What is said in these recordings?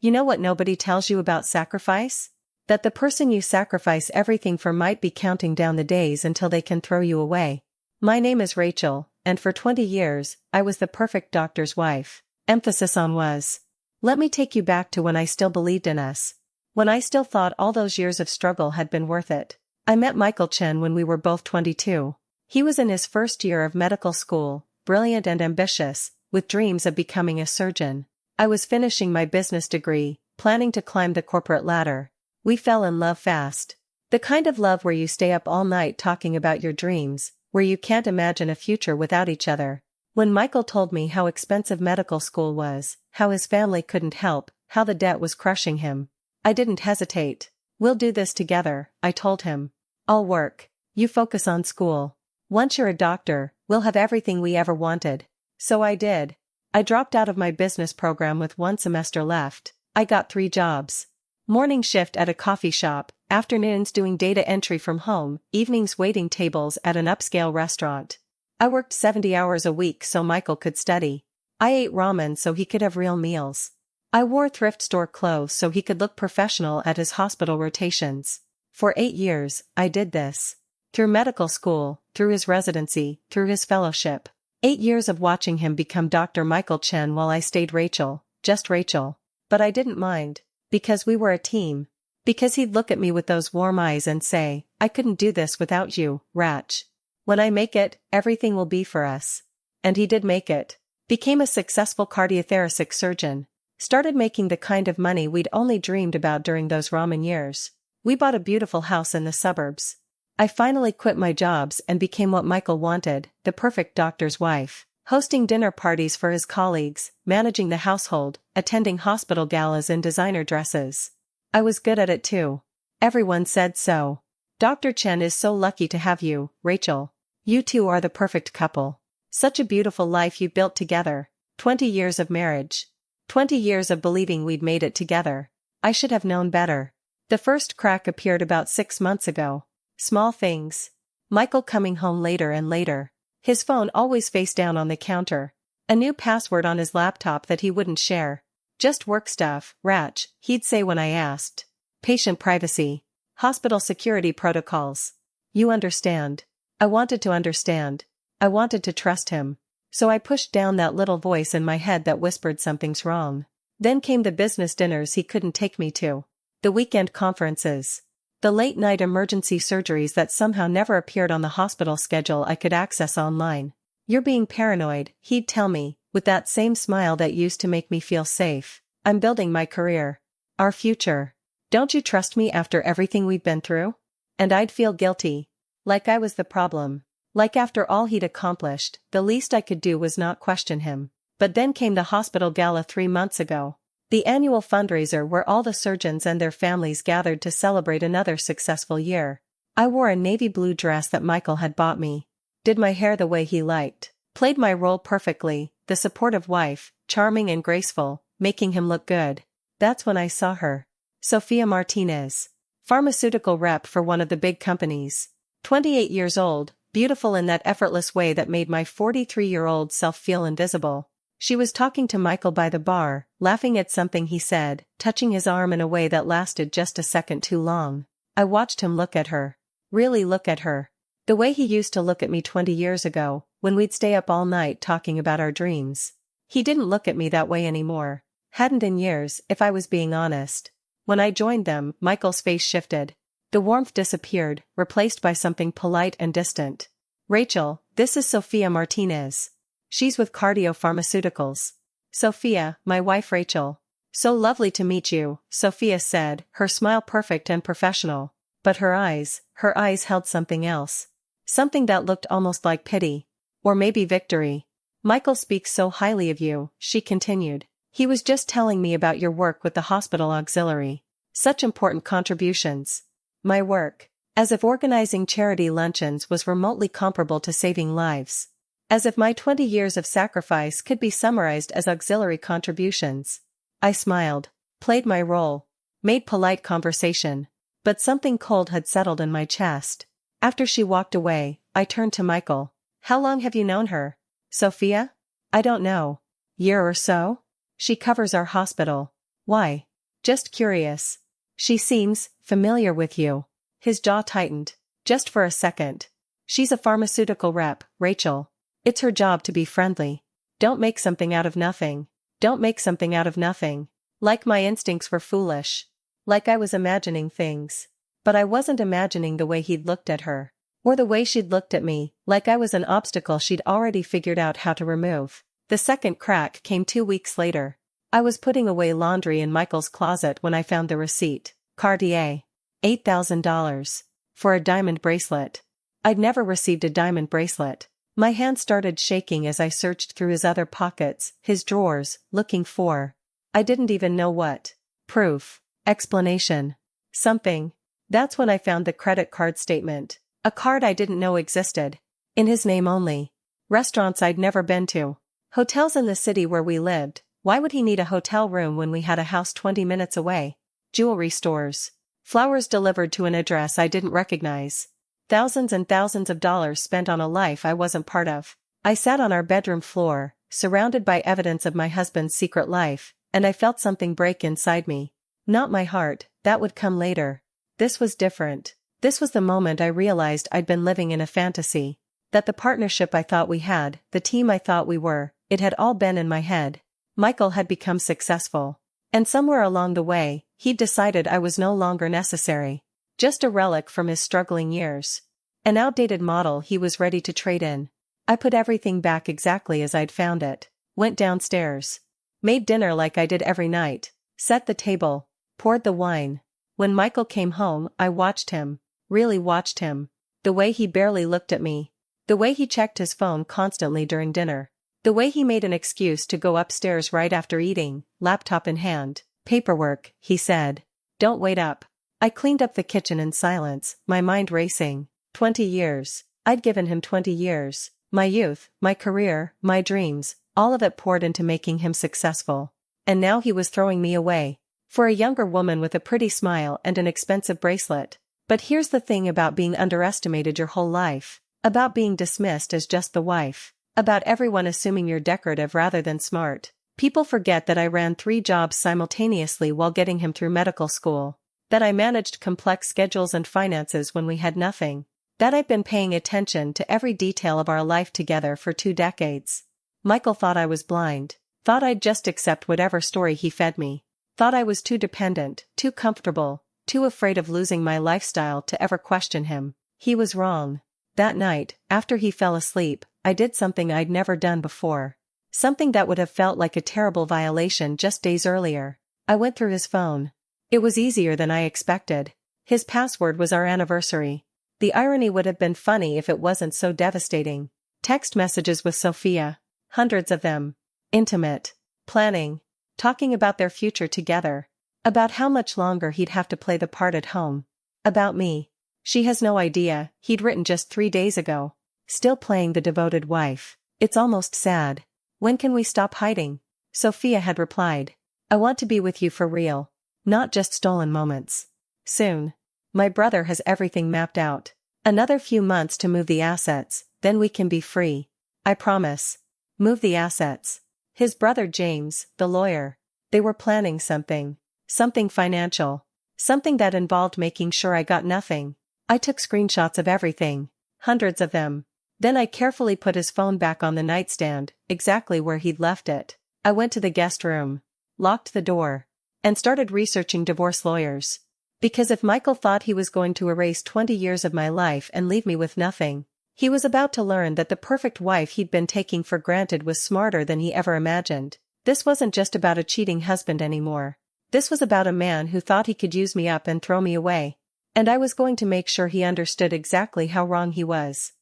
You know what nobody tells you about sacrifice? That the person you sacrifice everything for might be counting down the days until they can throw you away. My name is Rachel, and for 20 years, I was the perfect doctor's wife. Emphasis on was. Let me take you back to when I still believed in us. When I still thought all those years of struggle had been worth it. I met Michael Chen when we were both 22. He was in his first year of medical school, brilliant and ambitious, with dreams of becoming a surgeon. I was finishing my business degree, planning to climb the corporate ladder. We fell in love fast. The kind of love where you stay up all night talking about your dreams, where you can't imagine a future without each other. When Michael told me how expensive medical school was, how his family couldn't help, how the debt was crushing him, I didn't hesitate. We'll do this together, I told him. I'll work. You focus on school. Once you're a doctor, we'll have everything we ever wanted. So I did. I dropped out of my business program with 1 semester left. I got 3 jobs. Morning shift at a coffee shop, afternoons doing data entry from home, evenings waiting tables at an upscale restaurant. I worked 70 hours a week so Michael could study. I ate ramen so he could have real meals. I wore thrift store clothes so he could look professional at his hospital rotations. For 8 years, I did this. Through medical school, through his residency, through his fellowship. 8 years of watching him become Dr. Michael Chen while I stayed Rachel, just Rachel. But I didn't mind. Because we were a team. Because he'd look at me with those warm eyes and say, I couldn't do this without you, Rach. When I make it, everything will be for us. And he did make it. Became a successful cardiothoracic surgeon. Started making the kind of money we'd only dreamed about during those ramen years. We bought a beautiful house in the suburbs. I finally quit my jobs and became what Michael wanted, the perfect doctor's wife. Hosting dinner parties for his colleagues, managing the household, attending hospital galas in designer dresses. I was good at it too. Everyone said so. Dr. Chen is so lucky to have you, Rachel. You two are the perfect couple. Such a beautiful life you built together. 20 years of marriage. 20 years of believing we'd made it together. I should have known better. The first crack appeared about 6 months ago. Small things. Michael coming home later and later. His phone always face down on the counter. A new password on his laptop that he wouldn't share. Just work stuff, Rach, he'd say when I asked. Patient privacy. Hospital security protocols. You understand. I wanted to understand. I wanted to trust him. So I pushed down that little voice in my head that whispered something's wrong. Then came the business dinners he couldn't take me to. The weekend conferences. The late-night emergency surgeries that somehow never appeared on the hospital schedule I could access online. You're being paranoid, he'd tell me, with that same smile that used to make me feel safe. I'm building my career. Our future. Don't you trust me after everything we've been through? And I'd feel guilty. Like I was the problem. Like after all he'd accomplished, the least I could do was not question him. But then came the hospital gala 3 months ago. The annual fundraiser where all the surgeons and their families gathered to celebrate another successful year. I wore a navy blue dress that Michael had bought me. Did my hair the way he liked. Played my role perfectly, the supportive wife, charming and graceful, making him look good. That's when I saw her. Sophia Martinez. Pharmaceutical rep for one of the big companies. 28 years old, beautiful in that effortless way that made my 43-year-old self feel invisible. She was talking to Michael by the bar, laughing at something he said, touching his arm in a way that lasted just a second too long. I watched him look at her. Really look at her. The way he used to look at me 20 years ago, when we'd stay up all night talking about our dreams. He didn't look at me that way anymore. Hadn't in years, if I was being honest. When I joined them, Michael's face shifted. The warmth disappeared, replaced by something polite and distant. Rachel, this is Sophia Martinez. She's with Cardio Pharmaceuticals. Sophia, my wife Rachel. So lovely to meet you, Sophia said, her smile perfect and professional. But her eyes held something else. Something that looked almost like pity. Or maybe victory. Michael speaks so highly of you, she continued. He was just telling me about your work with the hospital auxiliary. Such important contributions. My work. As if organizing charity luncheons was remotely comparable to saving lives. As if my 20 years of sacrifice could be summarized as auxiliary contributions. I smiled, played my role, made polite conversation. But something cold had settled in my chest. After she walked away, I turned to Michael. How long have you known her? Sophia? I don't know. Year or so? She covers our hospital. Why? Just curious. She seems familiar with you. His jaw tightened. Just for a second. She's a pharmaceutical rep, Rachel. It's her job to be friendly. Don't make something out of nothing. Don't make something out of nothing. Like my instincts were foolish. Like I was imagining things. But I wasn't imagining the way he'd looked at her. Or the way she'd looked at me, like I was an obstacle she'd already figured out how to remove. The second crack came 2 weeks later. I was putting away laundry in Michael's closet when I found the receipt. Cartier. $8,000. For a diamond bracelet. I'd never received a diamond bracelet. My hand started shaking as I searched through his other pockets, his drawers, looking for. I didn't even know what. Proof. Explanation. Something. That's when I found the credit card statement. A card I didn't know existed. In his name only. Restaurants I'd never been to. Hotels in the city where we lived. Why would he need a hotel room when we had a house 20 minutes away? Jewelry stores. Flowers delivered to an address I didn't recognize. Thousands and thousands of dollars spent on a life I wasn't part of. I sat on our bedroom floor, surrounded by evidence of my husband's secret life, and I felt something break inside me. Not my heart, that would come later. This was different. This was the moment I realized I'd been living in a fantasy. That the partnership I thought we had, the team I thought we were, it had all been in my head. Michael had become successful. And somewhere along the way, he'd decided I was no longer necessary. Just a relic from his struggling years. An outdated model he was ready to trade in. I put everything back exactly as I'd found it. Went downstairs. Made dinner like I did every night. Set the table. Poured the wine. When Michael came home, I watched him. Really watched him. The way he barely looked at me. The way he checked his phone constantly during dinner. The way he made an excuse to go upstairs right after eating, laptop in hand. Paperwork, he said. Don't wait up. I cleaned up the kitchen in silence, my mind racing. 20 years. I'd given him 20 years. My youth, my career, my dreams, all of it poured into making him successful. And now he was throwing me away. For a younger woman with a pretty smile and an expensive bracelet. But here's the thing about being underestimated your whole life. About being dismissed as just the wife. About everyone assuming you're decorative rather than smart. People forget that I ran 3 jobs simultaneously while getting him through medical school. That I managed complex schedules and finances when we had nothing. That I've been paying attention to every detail of our life together for 2 decades. Michael thought I was blind. Thought I'd just accept whatever story he fed me. Thought I was too dependent, too comfortable, too afraid of losing my lifestyle to ever question him. He was wrong. That night, after he fell asleep, I did something I'd never done before. Something that would have felt like a terrible violation just days earlier. I went through his phone. It was easier than I expected. His password was our anniversary. The irony would have been funny if it wasn't so devastating. Text messages with Sophia. Hundreds of them. Intimate. Planning. Talking about their future together. About how much longer he'd have to play the part at home. About me. She has no idea, he'd written just 3 days ago. Still playing the devoted wife. It's almost sad. When can we stop hiding? Sophia had replied. I want to be with you for real. Not just stolen moments. Soon. My brother has everything mapped out. Another few months to move the assets, then we can be free. I promise. Move the assets. His brother James, the lawyer. They were planning something. Something financial. Something that involved making sure I got nothing. I took screenshots of everything. Hundreds of them. Then I carefully put his phone back on the nightstand, exactly where he'd left it. I went to the guest room. Locked the door. And started researching divorce lawyers. Because if Michael thought he was going to erase 20 years of my life and leave me with nothing, he was about to learn that the perfect wife he'd been taking for granted was smarter than he ever imagined. This wasn't just about a cheating husband anymore. This was about a man who thought he could use me up and throw me away. And I was going to make sure he understood exactly how wrong he was.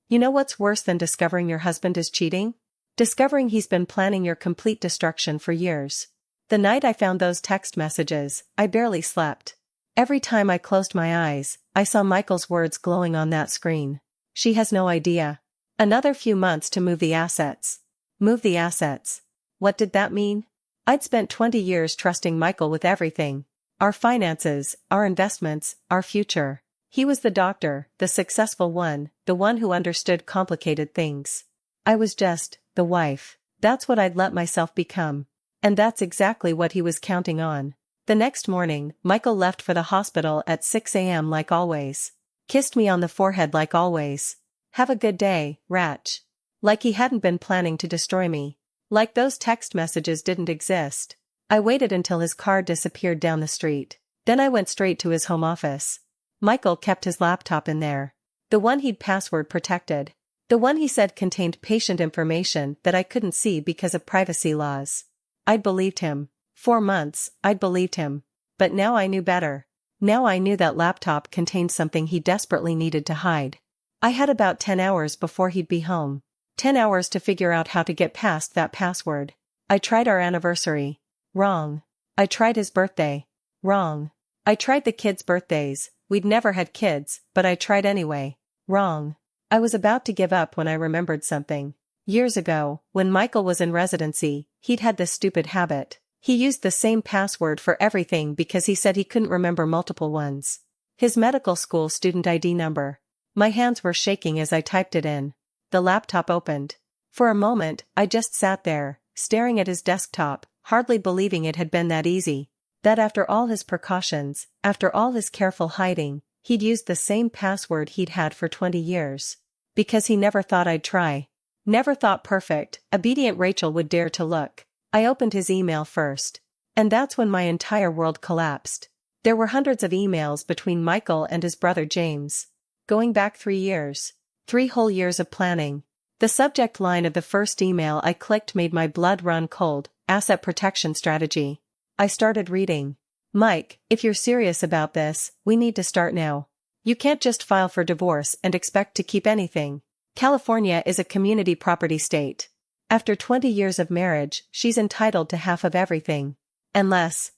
You know what's worse than discovering your husband is cheating? Discovering he's been planning your complete destruction for years. The night I found those text messages, I barely slept. Every time I closed my eyes, I saw Michael's words glowing on that screen. She has no idea. Another few months to move the assets. Move the assets. What did that mean? I'd spent 20 years trusting Michael with everything. Our finances, our investments, our future. He was the doctor, the successful one, the one who understood complicated things. I was just the wife. That's what I'd let myself become. And that's exactly what he was counting on. The next morning, Michael left for the hospital at 6 a.m. like always. Kissed me on the forehead like always. Have a good day, Ratch. Like he hadn't been planning to destroy me. Like those text messages didn't exist. I waited until his car disappeared down the street. Then I went straight to his home office. Michael kept his laptop in there. The one he'd password protected. The one he said contained patient information that I couldn't see because of privacy laws. I'd believed him. 4 months, I'd believed him. But now I knew better. Now I knew that laptop contained something he desperately needed to hide. I had about 10 hours before he'd be home. 10 hours to figure out how to get past that password. I tried our anniversary. Wrong. I tried his birthday. Wrong. I tried the kids' birthdays. We'd never had kids, but I tried anyway. Wrong. I was about to give up when I remembered something. Years ago, when Michael was in residency, he'd had this stupid habit. He used the same password for everything because he said he couldn't remember multiple ones. His medical school student ID number. My hands were shaking as I typed it in. The laptop opened. For a moment, I just sat there, staring at his desktop, hardly believing it had been that easy. That after all his precautions, after all his careful hiding, he'd used the same password he'd had for 20 years. Because he never thought I'd try. Never thought perfect, obedient Rachel would dare to look. I opened his email first. And that's when my entire world collapsed. There were hundreds of emails between Michael and his brother James. Going back 3 years. 3 whole years of planning. The subject line of the first email I clicked made my blood run cold. Asset protection strategy. I started reading. Mike, if you're serious about this, we need to start now. You can't just file for divorce and expect to keep anything. California is a community property state. After 20 years of marriage, she's entitled to half of everything. Unless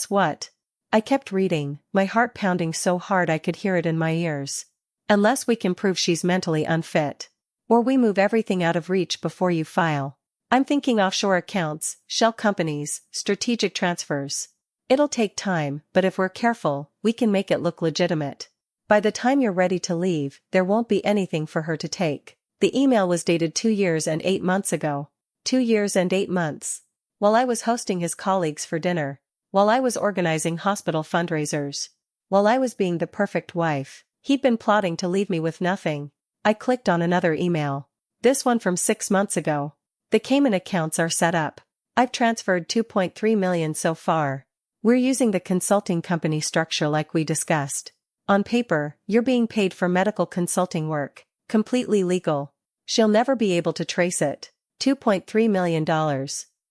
what? I kept reading, my heart pounding so hard I could hear it in my ears. Unless we can prove she's mentally unfit. Or we move everything out of reach before you file. I'm thinking offshore accounts, shell companies, strategic transfers. It'll take time, but if we're careful, we can make it look legitimate. By the time you're ready to leave, there won't be anything for her to take. The email was dated 2 years and 8 months ago. 2 years and 8 months. While I was hosting his colleagues for dinner. While I was organizing hospital fundraisers. While I was being the perfect wife. He'd been plotting to leave me with nothing. I clicked on another email. This one from 6 months ago. The Cayman accounts are set up. I've transferred $2.3 million so far. We're using the consulting company structure like we discussed. On paper, you're being paid for medical consulting work. Completely legal. She'll never be able to trace it. $2.3 million.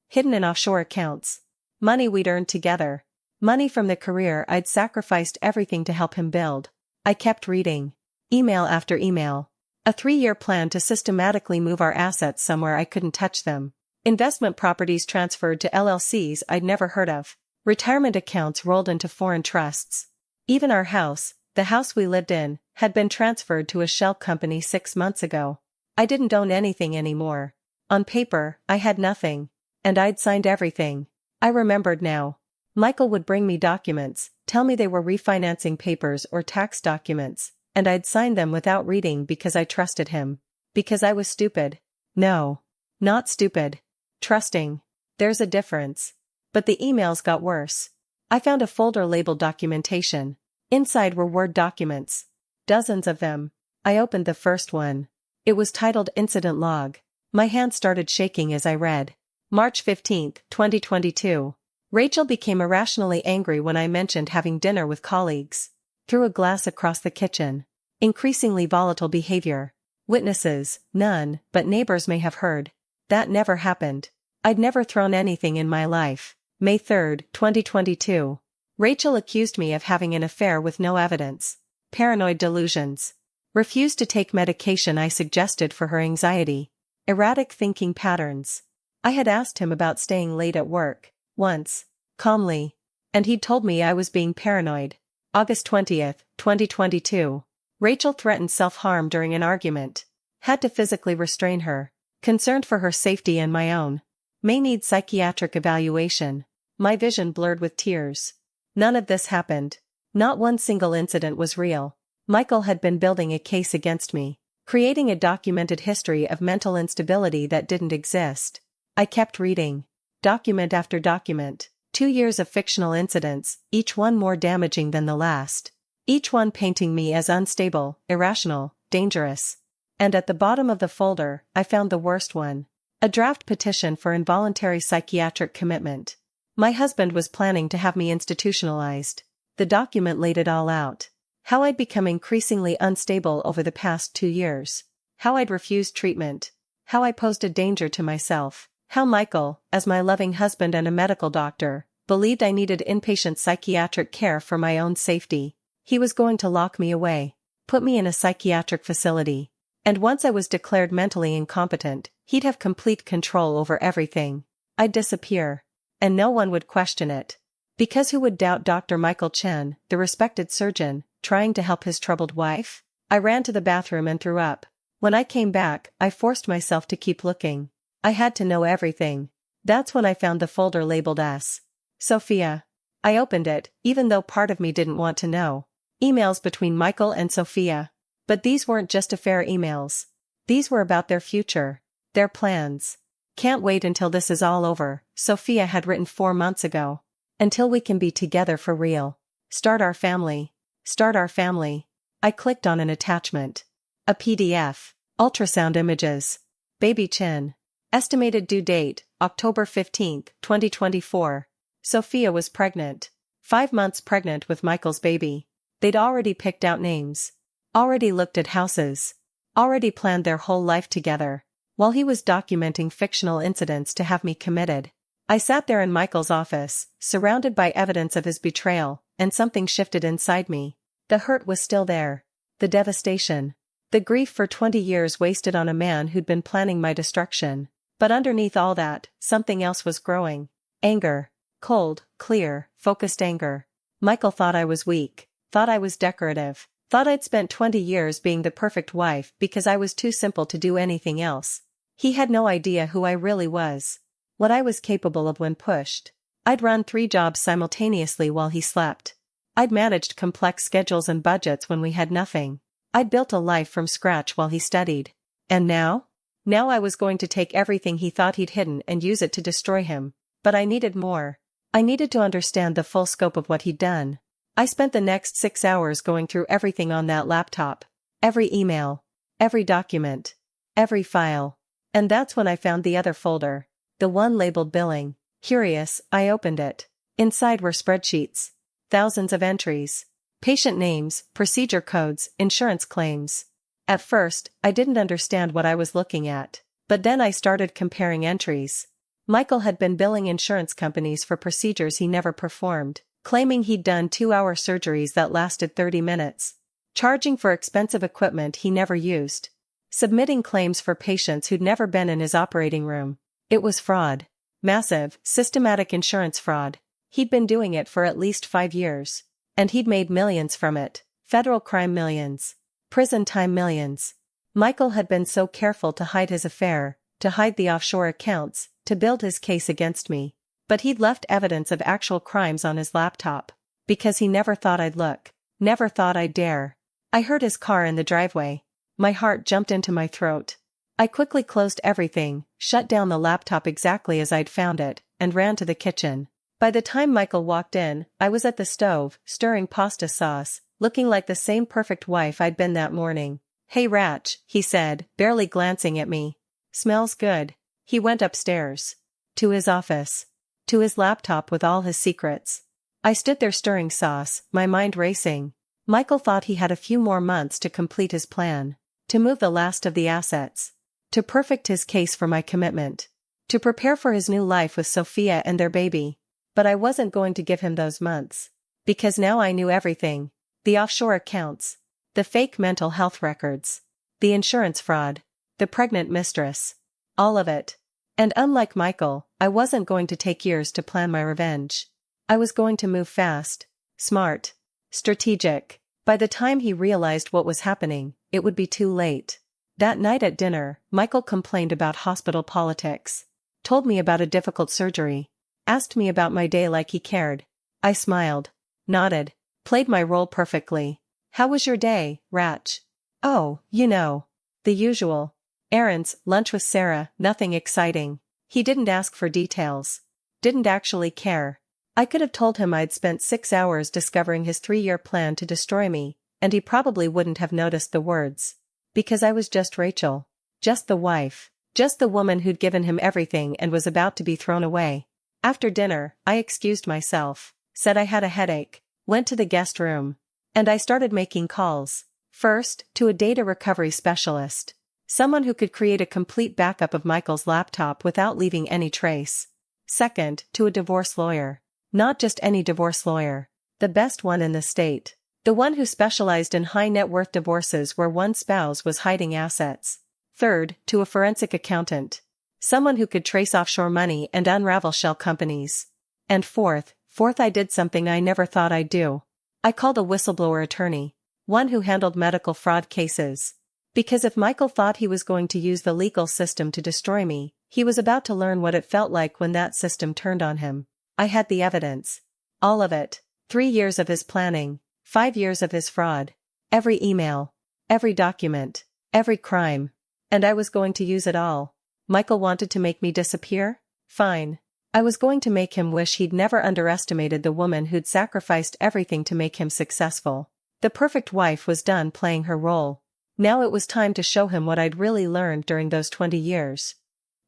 Hidden in offshore accounts. Money we'd earned together. Money from the career I'd sacrificed everything to help him build. I kept reading. Email after email. A 3-year plan to systematically move our assets somewhere I couldn't touch them. Investment properties transferred to LLCs I'd never heard of. Retirement accounts rolled into foreign trusts. Even our house, the house we lived in, had been transferred to a shell company 6 months ago. I didn't own anything anymore. On paper, I had nothing. And I'd signed everything. I remembered now. Michael would bring me documents, tell me they were refinancing papers or tax documents, and I'd sign them without reading because I trusted him. Because I was stupid. No. Not stupid. Trusting. There's a difference. But the emails got worse. I found a folder labeled documentation. Inside were Word documents. Dozens of them. I opened the first one. It was titled Incident Log. My hand started shaking as I read. March 15, 2022. Rachel became irrationally angry when I mentioned having dinner with colleagues. Threw a glass across the kitchen. Increasingly volatile behavior. Witnesses, none, but neighbors may have heard. That never happened. I'd never thrown anything in my life. May 3, 2022. Rachel accused me of having an affair with no evidence. Paranoid delusions. Refused to take medication I suggested for her anxiety. Erratic thinking patterns. I had asked him about staying late at work, once, calmly, and he'd told me I was being paranoid. August 20, 2022. Rachel threatened self-harm during an argument. Had to physically restrain her. Concerned for her safety and my own. May need psychiatric evaluation. My vision blurred with tears. None of this happened. Not one single incident was real. Michael had been building a case against me. Creating a documented history of mental instability that didn't exist. I kept reading. Document after document. 2 years of fictional incidents, each one more damaging than the last. Each one painting me as unstable, irrational, dangerous. And at the bottom of the folder, I found the worst one. A draft petition for involuntary psychiatric commitment. My husband was planning to have me institutionalized. The document laid it all out. How I'd become increasingly unstable over the past 2 years. How I'd refused treatment. How I posed a danger to myself. How Michael, as my loving husband and a medical doctor, believed I needed inpatient psychiatric care for my own safety. He was going to lock me away, put me in a psychiatric facility. And once I was declared mentally incompetent, he'd have complete control over everything. I'd disappear. And no one would question it. Because who would doubt Dr. Michael Chen, the respected surgeon, trying to help his troubled wife? I ran to the bathroom and threw up. When I came back, I forced myself to keep looking. I had to know everything. That's when I found the folder labeled S. Sophia. I opened it, even though part of me didn't want to know. Emails between Michael and Sophia. But these weren't just affair emails. These were about their future. Their plans. Can't wait until this is all over, Sophia had written 4 months ago. Until we can be together for real. Start our family. Start our family. I clicked on an attachment. A PDF. Ultrasound images. Baby chin. Estimated due date, October 15, 2024. Sophia was pregnant. 5 months pregnant with Michael's baby. They'd already picked out names. Already looked at houses. Already planned their whole life together. While he was documenting fictional incidents to have me committed. I sat there in Michael's office, surrounded by evidence of his betrayal, and something shifted inside me. The hurt was still there. The devastation. The grief for 20 years wasted on a man who'd been planning my destruction. But underneath all that, something else was growing. Anger. Cold, clear, focused anger. Michael thought I was weak. Thought I was decorative. Thought I'd spent 20 years being the perfect wife because I was too simple to do anything else. He had no idea who I really was. What I was capable of when pushed. I'd run 3 jobs simultaneously while he slept. I'd managed complex schedules and budgets when we had nothing. I'd built a life from scratch while he studied. And now? Now I was going to take everything he thought he'd hidden and use it to destroy him. But I needed more. I needed to understand the full scope of what he'd done. I spent the next 6 hours going through everything on that laptop. Every email. Every document. Every file. And that's when I found the other folder. The one labeled billing. Curious, I opened it. Inside were spreadsheets. Thousands of entries. Patient names, procedure codes, insurance claims. At first, I didn't understand what I was looking at. But then I started comparing entries. Michael had been billing insurance companies for procedures he never performed, claiming he'd done 2-hour surgeries that lasted 30 minutes. Charging for expensive equipment he never used. Submitting claims for patients who'd never been in his operating room. It was fraud. Massive, systematic insurance fraud. He'd been doing it for at least 5 years. And he'd made millions from it. Federal crime millions. Prison time millions. Michael had been so careful to hide his affair, to hide the offshore accounts, to build his case against me. But he'd left evidence of actual crimes on his laptop. Because he never thought I'd look. Never thought I'd dare. I heard his car in the driveway. My heart jumped into my throat. I quickly closed everything, shut down the laptop exactly as I'd found it, and ran to the kitchen. By the time Michael walked in, I was at the stove, stirring pasta sauce, looking like the same perfect wife I'd been that morning. "Hey Ratch," he said, barely glancing at me. "Smells good." He went upstairs. To his office. To his laptop with all his secrets. I stood there stirring sauce, my mind racing. Michael thought he had a few more months to complete his plan. To move the last of the assets. To perfect his case for my commitment. To prepare for his new life with Sophia and their baby. But I wasn't going to give him those months. Because now I knew everything. The offshore accounts. The fake mental health records. The insurance fraud. The pregnant mistress. All of it. And unlike Michael, I wasn't going to take years to plan my revenge. I was going to move fast. Smart. Strategic. By the time he realized what was happening, it would be too late. That night at dinner, Michael complained about hospital politics. Told me about a difficult surgery. Asked me about my day like he cared. I smiled. Nodded. Played my role perfectly. "How was your day, Ratch?" "Oh, you know. The usual. Errands, lunch with Sarah, nothing exciting." He didn't ask for details. Didn't actually care. I could have told him I'd spent 6 hours discovering his 3-year plan to destroy me, and he probably wouldn't have noticed the words. Because I was just Rachel. Just the wife. Just the woman who'd given him everything and was about to be thrown away. After dinner, I excused myself, said I had a headache, went to the guest room, and I started making calls. First, to a data recovery specialist. Someone who could create a complete backup of Michael's laptop without leaving any trace. Second, to a divorce lawyer. Not just any divorce lawyer. The best one in the state. The one who specialized in high net worth divorces where one spouse was hiding assets. Third, to a forensic accountant. Someone who could trace offshore money and unravel shell companies. And fourth, I did something I never thought I'd do. I called a whistleblower attorney. One who handled medical fraud cases. Because if Michael thought he was going to use the legal system to destroy me, he was about to learn what it felt like when that system turned on him. I had the evidence. All of it. 3 years of his planning. 5 years of his fraud. Every email. Every document. Every crime. And I was going to use it all. Michael wanted to make me disappear? Fine. I was going to make him wish he'd never underestimated the woman who'd sacrificed everything to make him successful. The perfect wife was done playing her role. Now it was time to show him what I'd really learned during those 20 years.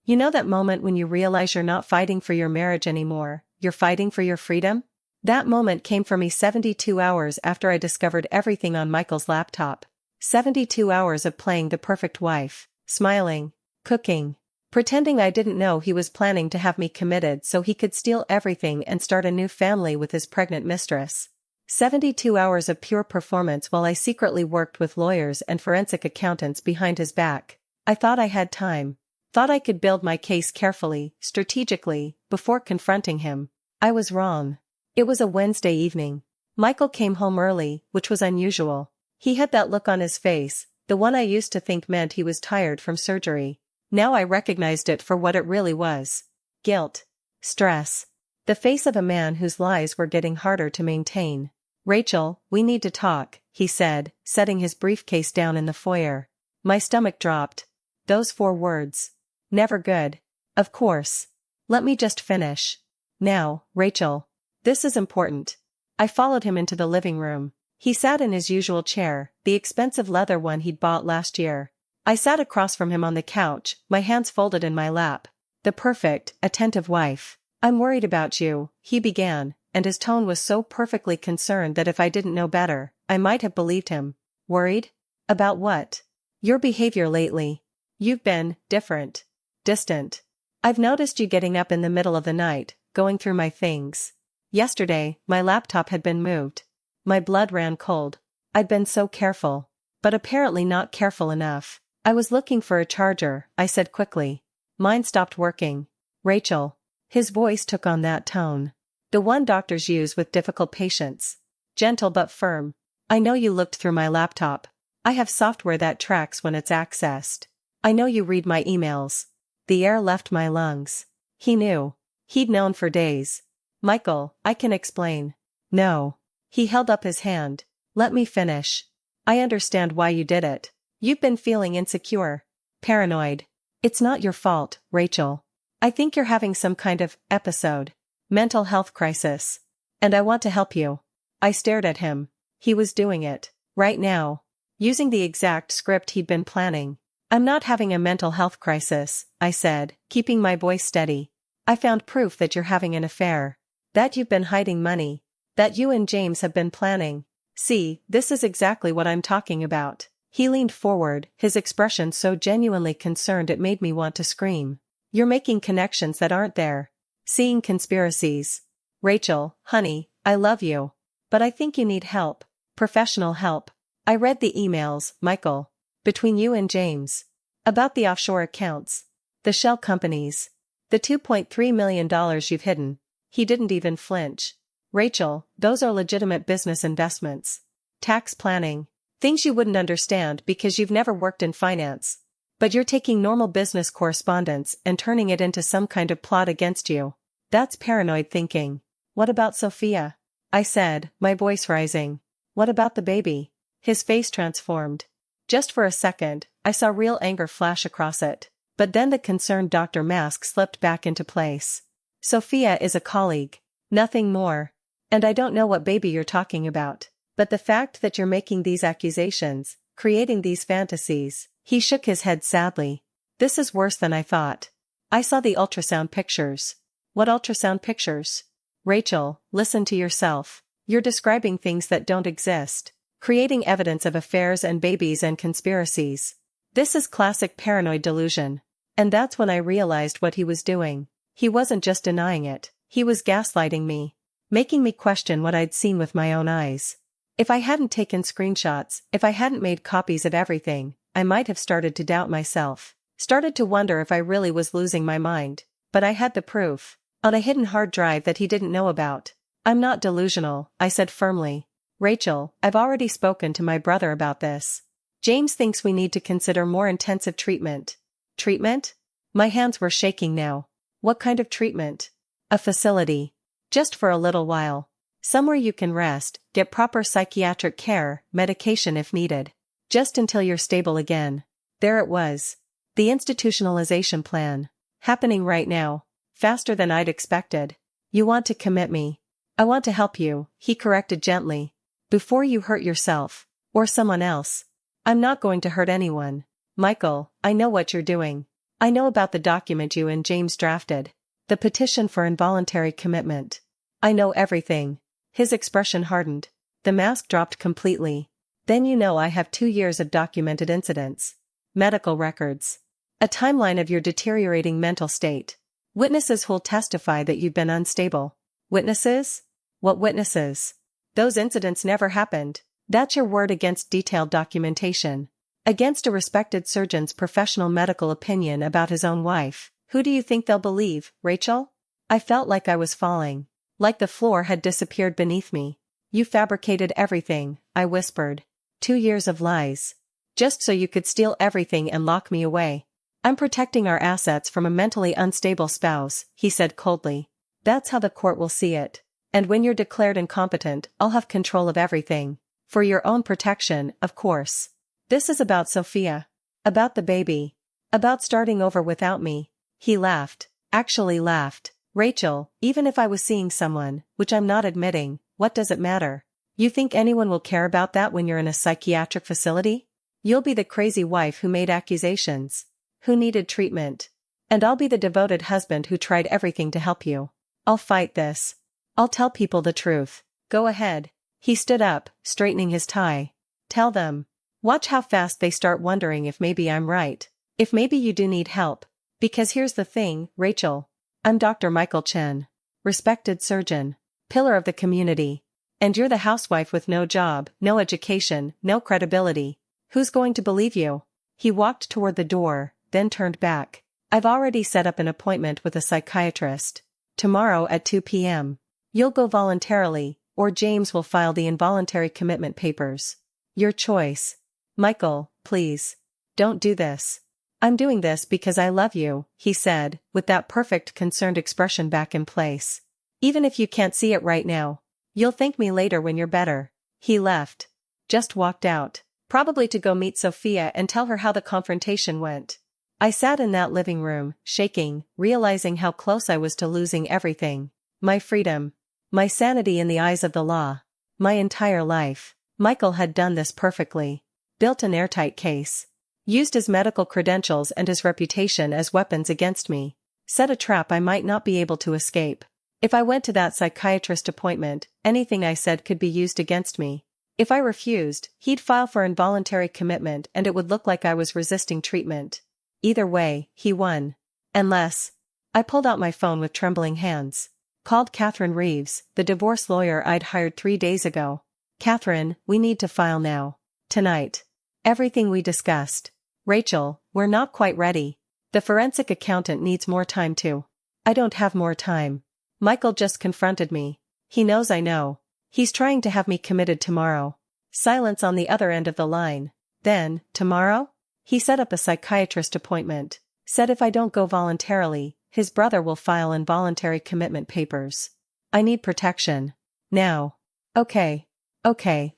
You know that moment when you realize you're not fighting for your marriage anymore, you're fighting for your freedom? That moment came for me 72 hours after I discovered everything on Michael's laptop. 72 hours of playing the perfect wife, smiling, cooking, pretending I didn't know he was planning to have me committed so he could steal everything and start a new family with his pregnant mistress. 72 hours of pure performance while I secretly worked with lawyers and forensic accountants behind his back. I thought I had time. Thought I could build my case carefully, strategically, before confronting him. I was wrong. It was a Wednesday evening. Michael came home early, which was unusual. He had that look on his face, the one I used to think meant he was tired from surgery. Now I recognized it for what it really was. Guilt. Stress. The face of a man whose lies were getting harder to maintain. "Rachel, we need to talk," he said, setting his briefcase down in the foyer. My stomach dropped. Those 4 words. Never good. Of course. Let me just finish. Now, Rachel. This is important. I followed him into the living room. He sat in his usual chair, the expensive leather one he'd bought last year. I sat across from him on the couch, my hands folded in my lap. The perfect, attentive wife. "I'm worried about you," he began, and his tone was so perfectly concerned that if I didn't know better, I might have believed him. Worried? About what? Your behavior lately. You've been different. Distant. I've noticed you getting up in the middle of the night, going through my things. Yesterday, my laptop had been moved. My blood ran cold. I'd been so careful. But apparently not careful enough. I was looking for a charger, I said quickly. Mine stopped working. Rachel. His voice took on that tone. The one doctors use with difficult patients. Gentle but firm. I know you looked through my laptop. I have software that tracks when it's accessed. I know you read my emails. The air left my lungs. He knew. He'd known for days. Michael, I can explain. No. He held up his hand. Let me finish. I understand why you did it. You've been feeling insecure. Paranoid. It's not your fault, Rachel. I think you're having some kind of episode. Mental health crisis. And I want to help you. I stared at him. He was doing it. Right now. Using the exact script he'd been planning. I'm not having a mental health crisis, I said, keeping my voice steady. I found proof that you're having an affair. That you've been hiding money. That you and James have been planning. See, this is exactly what I'm talking about. He leaned forward, his expression so genuinely concerned it made me want to scream. You're making connections that aren't there. Seeing conspiracies. Rachel, honey, I love you. But I think you need help. Professional help. I read the emails, Michael. Between you and James. About the offshore accounts. The shell companies. The $2.3 million you've hidden. He didn't even flinch. Rachel, those are legitimate business investments. Tax planning. Things you wouldn't understand because you've never worked in finance. But you're taking normal business correspondence and turning it into some kind of plot against you. That's paranoid thinking. What about Sophia? I said, my voice rising. What about the baby? His face transformed. Just for a second, I saw real anger flash across it. But then the concerned doctor mask slipped back into place. Sophia is a colleague. Nothing more. And I don't know what baby you're talking about. But the fact that you're making these accusations, creating these fantasies, he shook his head sadly. This is worse than I thought. I saw the ultrasound pictures. What ultrasound pictures? Rachel, listen to yourself. You're describing things that don't exist. Creating evidence of affairs and babies and conspiracies. This is classic paranoid delusion. And that's when I realized what he was doing. He wasn't just denying it, he was gaslighting me. Making me question what I'd seen with my own eyes. If I hadn't taken screenshots, if I hadn't made copies of everything, I might have started to doubt myself. Started to wonder if I really was losing my mind. But I had the proof. On a hidden hard drive that he didn't know about. I'm not delusional, I said firmly. Rachel, I've already spoken to my brother about this. James thinks we need to consider more intensive treatment. Treatment? My hands were shaking now. What kind of treatment? A facility. Just for a little while. Somewhere you can rest, get proper psychiatric care, medication if needed. Just until you're stable again. There it was. The institutionalization plan. Happening right now. Faster than I'd expected. You want to commit me. I want to help you, he corrected gently. Before you hurt yourself. Or someone else. I'm not going to hurt anyone. Michael, I know what you're doing. I know about the document you and James drafted. The petition for involuntary commitment. I know everything. His expression hardened. The mask dropped completely. Then you know I have 2 years of documented incidents. Medical records. A timeline of your deteriorating mental state. Witnesses who'll testify that you've been unstable. Witnesses? What witnesses? Those incidents never happened. That's your word against detailed documentation. Against a respected surgeon's professional medical opinion about his own wife. Who do you think they'll believe, Rachel? I felt like I was falling. Like the floor had disappeared beneath me. You fabricated everything, I whispered. 2 years of lies. Just so you could steal everything and lock me away. I'm protecting our assets from a mentally unstable spouse, he said coldly. That's how the court will see it. And when you're declared incompetent, I'll have control of everything. For your own protection, of course. This is about Sophia. About the baby. About starting over without me. He laughed. Actually laughed. Rachel, even if I was seeing someone, which I'm not admitting, what does it matter? You think anyone will care about that when you're in a psychiatric facility? You'll be the crazy wife who made accusations. Who needed treatment. And I'll be the devoted husband who tried everything to help you. I'll fight this. I'll tell people the truth. Go ahead. He stood up, straightening his tie. Tell them. Watch how fast they start wondering if maybe I'm right. If maybe you do need help. Because here's the thing, Rachel. I'm Dr. Michael Chen. Respected surgeon. Pillar of the community. And you're the housewife with no job, no education, no credibility. Who's going to believe you? He walked toward the door, then turned back. I've already set up an appointment with a psychiatrist. Tomorrow at 2 p.m. You'll go voluntarily, or James will file the involuntary commitment papers. Your choice. Michael, please. Don't do this. I'm doing this because I love you, he said, with that perfect concerned expression back in place. Even if you can't see it right now. You'll thank me later when you're better. He left. Just walked out. Probably to go meet Sophia and tell her how the confrontation went. I sat in that living room, shaking, realizing how close I was to losing everything. My freedom. My sanity in the eyes of the law. My entire life. Michael had done this perfectly. Built an airtight case. Used his medical credentials and his reputation as weapons against me. Set a trap I might not be able to escape. If I went to that psychiatrist appointment, anything I said could be used against me. If I refused, he'd file for involuntary commitment and it would look like I was resisting treatment. Either way, he won. Unless. I pulled out my phone with trembling hands. Called Catherine Reeves, the divorce lawyer I'd hired 3 days ago. Catherine, we need to file now. Tonight. Everything we discussed. Rachel, we're not quite ready. The forensic accountant needs more time too. I don't have more time. Michael just confronted me. He knows I know. He's trying to have me committed tomorrow. Silence on the other end of the line. Then, tomorrow? He set up a psychiatrist appointment. Said if I don't go voluntarily, his brother will file involuntary commitment papers. I need protection. Now. Okay,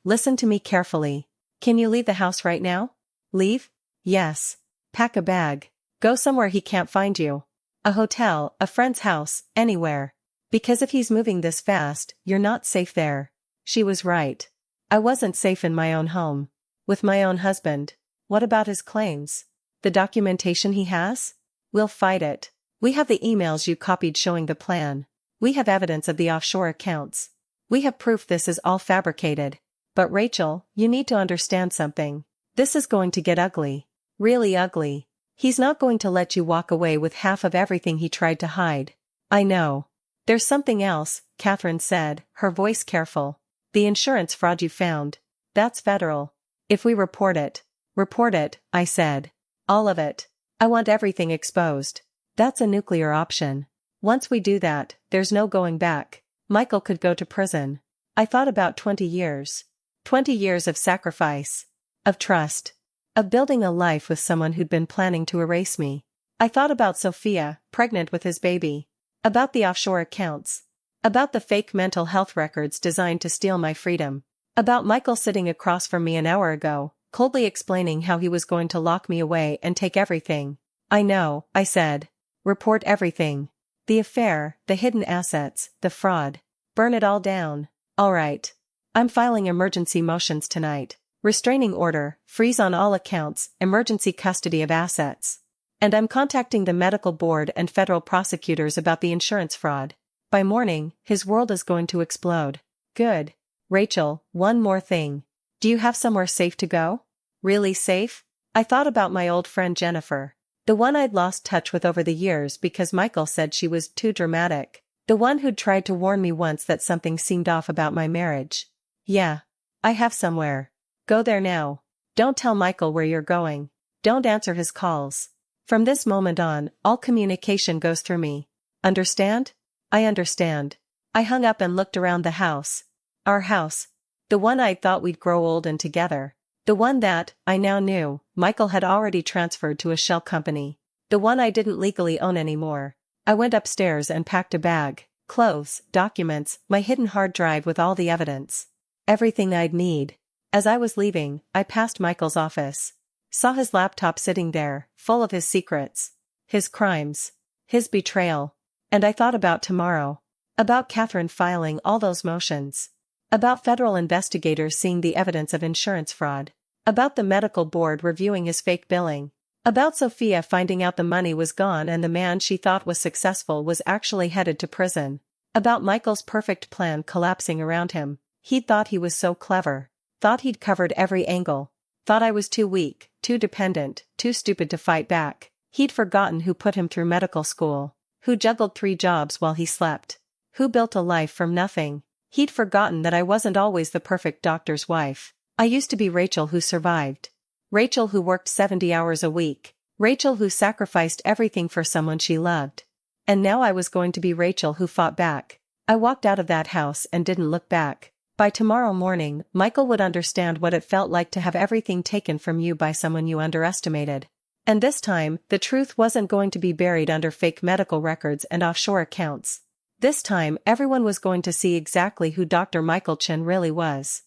listen to me carefully. Can you leave the house right now? Leave? Yes. Pack a bag. Go somewhere he can't find you. A hotel, a friend's house, anywhere. Because if he's moving this fast, you're not safe there. She was right. I wasn't safe in my own home. With my own husband. What about his claims? The documentation he has? We'll fight it. We have the emails you copied showing the plan. We have evidence of the offshore accounts. We have proof this is all fabricated. But Rachel, you need to understand something. This is going to get ugly. Really ugly. He's not going to let you walk away with half of everything he tried to hide. I know. There's something else, Catherine said, her voice careful. The insurance fraud you found. That's federal. If we report it, I said. All of it. I want everything exposed. That's a nuclear option. Once we do that, there's no going back. Michael could go to prison. I thought about 20 years. 20 years of sacrifice. Of trust. Of building a life with someone who'd been planning to erase me. I thought about Sophia, pregnant with his baby. About the offshore accounts. About the fake mental health records designed to steal my freedom. About Michael sitting across from me an hour ago, coldly explaining how he was going to lock me away and take everything. I know, I said. Report everything. The affair, the hidden assets, the fraud. Burn it all down. All right. I'm filing emergency motions tonight. Restraining order, freeze on all accounts, emergency custody of assets. And I'm contacting the medical board and federal prosecutors about the insurance fraud. By morning, his world is going to explode. Good. Rachel, one more thing. Do you have somewhere safe to go? Really safe? I thought about my old friend Jennifer. The one I'd lost touch with over the years because Michael said she was too dramatic. The one who'd tried to warn me once that something seemed off about my marriage. Yeah. I have somewhere. Go there now. Don't tell Michael where you're going. Don't answer his calls. From this moment on, all communication goes through me. Understand? I understand. I hung up and looked around the house. Our house. The one I'd thought we'd grow old in together. The one that, I now knew, Michael had already transferred to a shell company. The one I didn't legally own anymore. I went upstairs and packed a bag, clothes, documents, my hidden hard drive with all the evidence. Everything I'd need. As I was leaving, I passed Michael's office. Saw his laptop sitting there, full of his secrets. His crimes. His betrayal. And I thought about tomorrow. About Catherine filing all those motions. About federal investigators seeing the evidence of insurance fraud. About the medical board reviewing his fake billing. About Sophia finding out the money was gone and the man she thought was successful was actually headed to prison. About Michael's perfect plan collapsing around him. He'd thought he was so clever. Thought he'd covered every angle. Thought I was too weak, too dependent, too stupid to fight back. He'd forgotten who put him through medical school. Who juggled 3 jobs while he slept. Who built a life from nothing. He'd forgotten that I wasn't always the perfect doctor's wife. I used to be Rachel who survived. Rachel who worked 70 hours a week. Rachel who sacrificed everything for someone she loved. And now I was going to be Rachel who fought back. I walked out of that house and didn't look back. By tomorrow morning, Michael would understand what it felt like to have everything taken from you by someone you underestimated. And this time, the truth wasn't going to be buried under fake medical records and offshore accounts. This time, everyone was going to see exactly who Dr. Michael Chen really was.